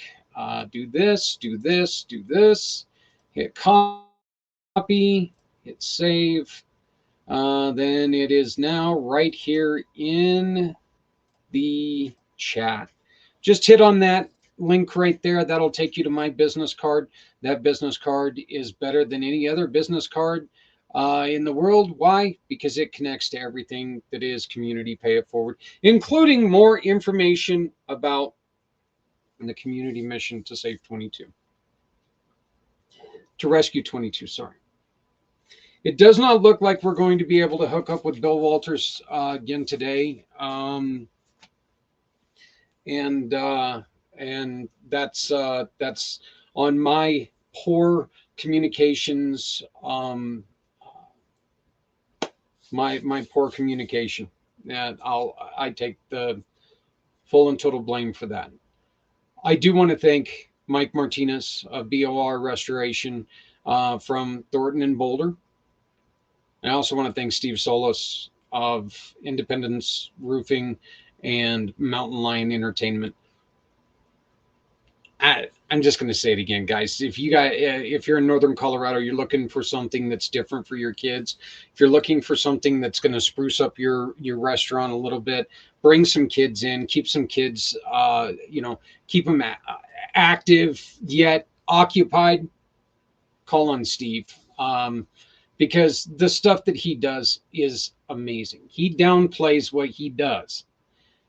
Do this, do this, do this. Hit copy, hit save. Then it is now right here in the chat. Just hit on that link right there. That'll take you to my business card. That business card is better than any other business card in the world. Why? Because it connects to everything that is community pay it forward, including more information about the community mission to save 22, to rescue 22. Sorry. It does not look like we're going to be able to hook up with Bill Walters again today. And that's on my poor communications, my poor communication. And I take the full and total blame for that. I do want to thank Mike Martinez of BOR Restoration from Thornton and Boulder. I also want to thank Steve Solis of Independence Roofing and Mountain Lion Entertainment. I'm just going to say it again, guys. If you're in Northern Colorado, you're looking for something that's different for your kids. If you're looking for something that's going to spruce up your restaurant a little bit, bring some kids in, keep some kids, keep them active yet occupied. Call on Steve, because the stuff that he does is amazing. He downplays what he does.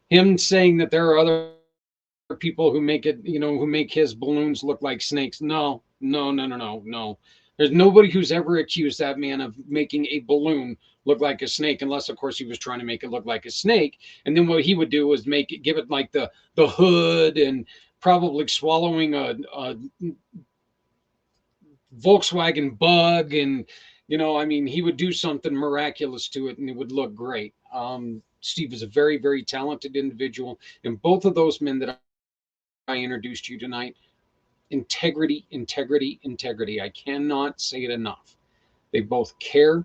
Him saying that there are other people who make it, who make his balloons look like snakes. No. There's nobody who's ever accused that man of making a balloon look like a snake, unless of course he was trying to make it look like a snake. And then what he would do was give it like the hood, and probably swallowing a Volkswagen Bug, and he would do something miraculous to it and it would look great. Steve is a very, very talented individual, and both of those men that I introduced you tonight, integrity. I cannot say it enough. They both care,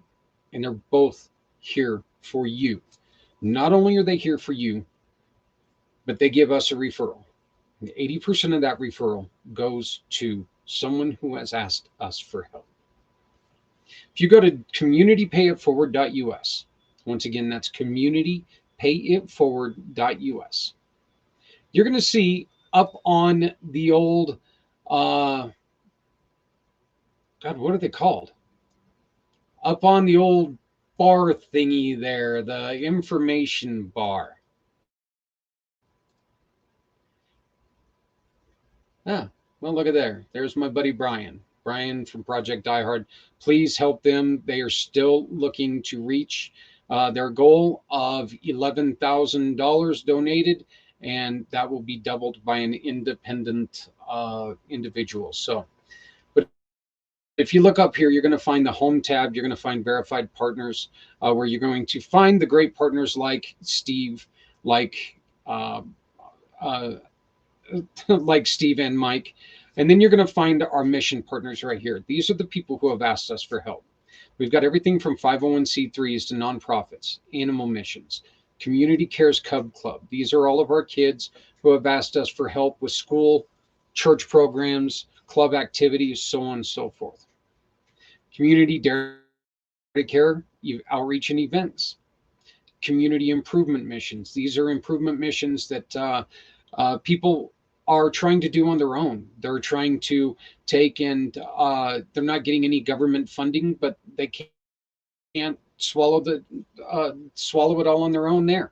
and they're both here for you. Not only are they here for you, but they give us a referral. 80% of that referral goes to someone who has asked us for help. If you go to communitypayitforward.us, once again, that's communitypayitforward.us, you're going to see up on the old, God, what are they called? Up on the old bar thingy there, the information bar. Ah, well, look at there. There's my buddy Brian from Project Die Hard. Please help them. They are still looking to reach their goal of $11,000 donated, and that will be doubled by an independent individual. So, but if you look up here, you're going to find the home tab. You're going to find verified partners, where you're going to find the great partners like Steve, like Steve and Mike. And then you're going to find our mission partners right here. These are the people who have asked us for help. We've got everything from 501c3s to nonprofits, animal missions, Community Cares Cub Club. These are all of our kids who who have asked us for help with school, church programs, club activities, so on and so forth. Community Dare to Care outreach and events. Community improvement missions. These are improvement missions that people are trying to do on their own. They're trying to take and they're not getting any government funding, but they can't swallow it all on their own there.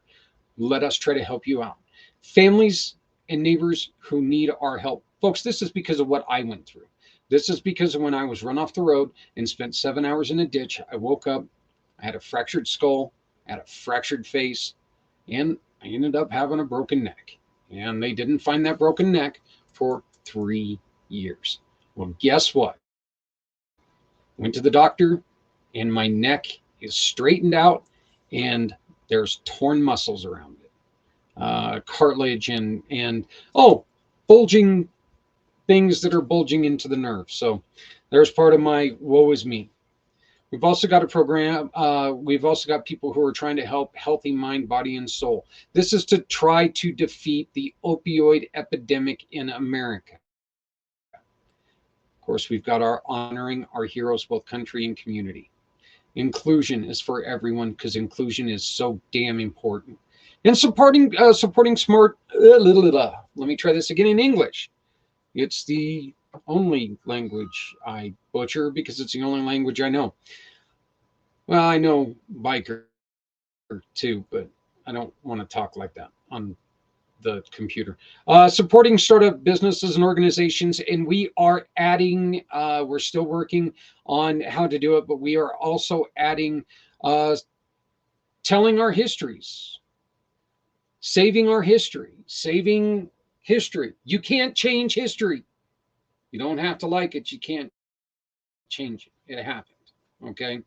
Let us try to help you out. Families and neighbors who need our help. Folks, this is because of what I went through. This is because of when I was run off the road and spent 7 hours in a ditch. I woke up, I had a fractured skull, I had a fractured face, and I ended up having a broken neck. And they didn't find that broken neck for 3 years. Well, guess what? Went to the doctor, and my neck is straightened out, and there's torn muscles around it, cartilage, and bulging things that are bulging into the nerve. So there's part of my woe is me. We've also got a program. We've also got people who are trying to help healthy mind, body, and soul. This is to try to defeat the opioid epidemic in America. Of course, we've got our honoring our heroes, both country and community. Inclusion is for everyone because inclusion is so damn important. And supporting smart. Let me try this again in English. It's the only language I butcher because it's the only language I know. Well, I know biker too, but I don't want to talk like that on the computer. Supporting startup businesses and organizations, and we are adding, we're still working on how to do it, but we are also adding telling our histories, saving our history, saving history. You can't change history. You don't have to like it. You can't change it. It happened. Okay.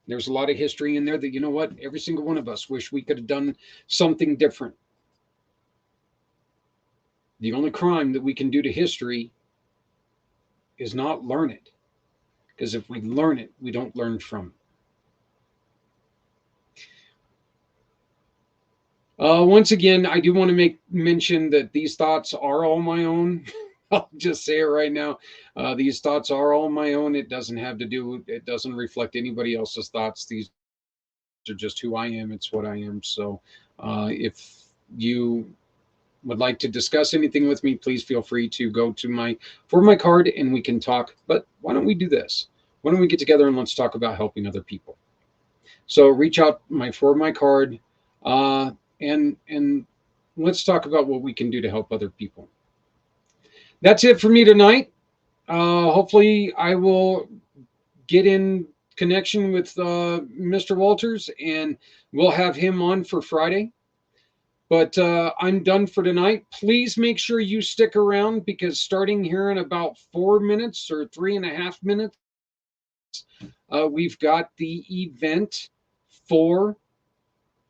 There's a lot of history in there that, you know what, every single one of us wish we could have done something different. The only crime that we can do to history is not learn it. Because if we learn it, we don't learn from it. Once again, I do want to make mention that these thoughts are all my own. I'll just say it right now. These thoughts are all my own. It doesn't reflect anybody else's thoughts. These are just who I am. It's what I am. So if you would like to discuss anything with me, please feel free to go to for my card and we can talk. But why don't we do this? Why don't we get together and let's talk about helping other people? So reach out for my card. And let's talk about what we can do to help other people. That's it for me tonight. Hopefully I will get in connection with Mr. Walters and we'll have him on for Friday. But I'm done for tonight. Please make sure you stick around because starting here in about 4 minutes or 3.5 minutes, we've got the event for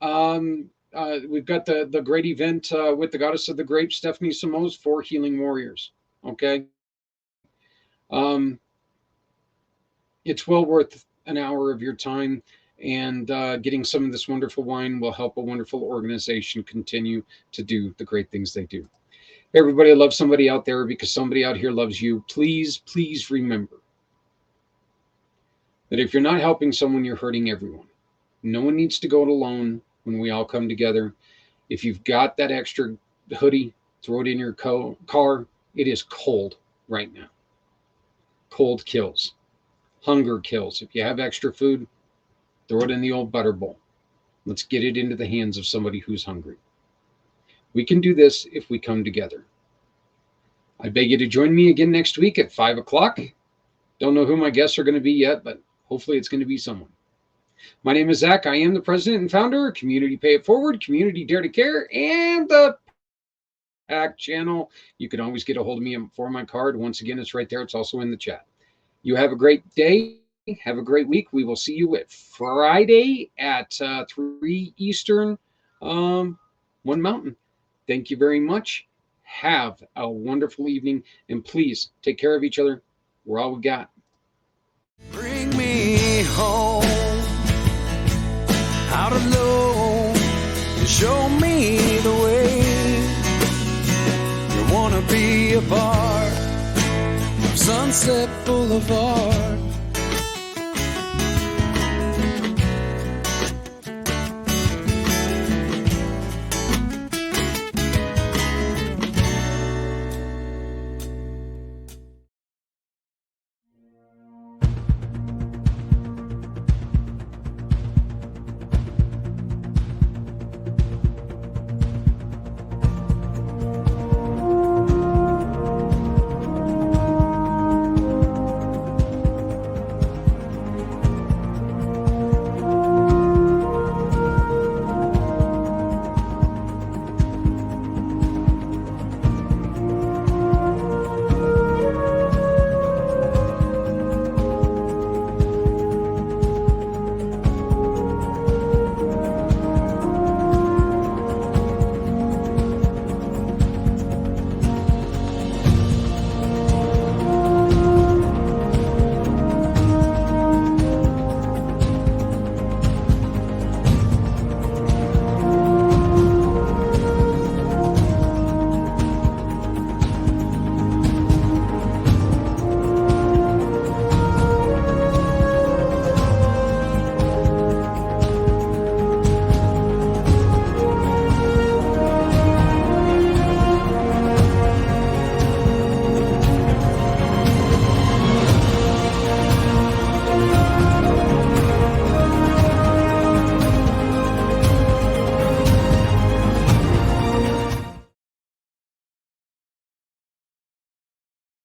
we've got the great event with the goddess of the grape, Stephanie Samos, for Healing Warriors. Okay. It's well worth an hour of your time, and getting some of this wonderful wine will help a wonderful organization continue to do the great things they do. Everybody loves somebody out there because somebody out here loves you. Please, please remember that if you're not helping someone, you're hurting everyone. No one needs to go it alone. When we all come together, if you've got that extra hoodie, throw it in your car. It is cold right now. Cold kills. Hunger kills. If you have extra food, throw it in the old butter bowl. Let's get it into the hands of somebody who's hungry. We can do this if we come together. I beg you to join me again next week at 5 o'clock. Don't know who my guests are going to be yet, but hopefully it's going to be someone. My name is Zach. I am the president and founder of Community Pay It Forward, Community Dare to Care, and the pACT channel. You can always get a hold of me for my card. Once again, it's right there. It's also in the chat. You have a great day. Have a great week. We will see you at Friday at 3 Eastern, 1 Mountain. Thank you very much. Have a wonderful evening. And please take care of each other. We're all we got. Bring me home out alone and show me the way. a bar, Sunset Boulevard.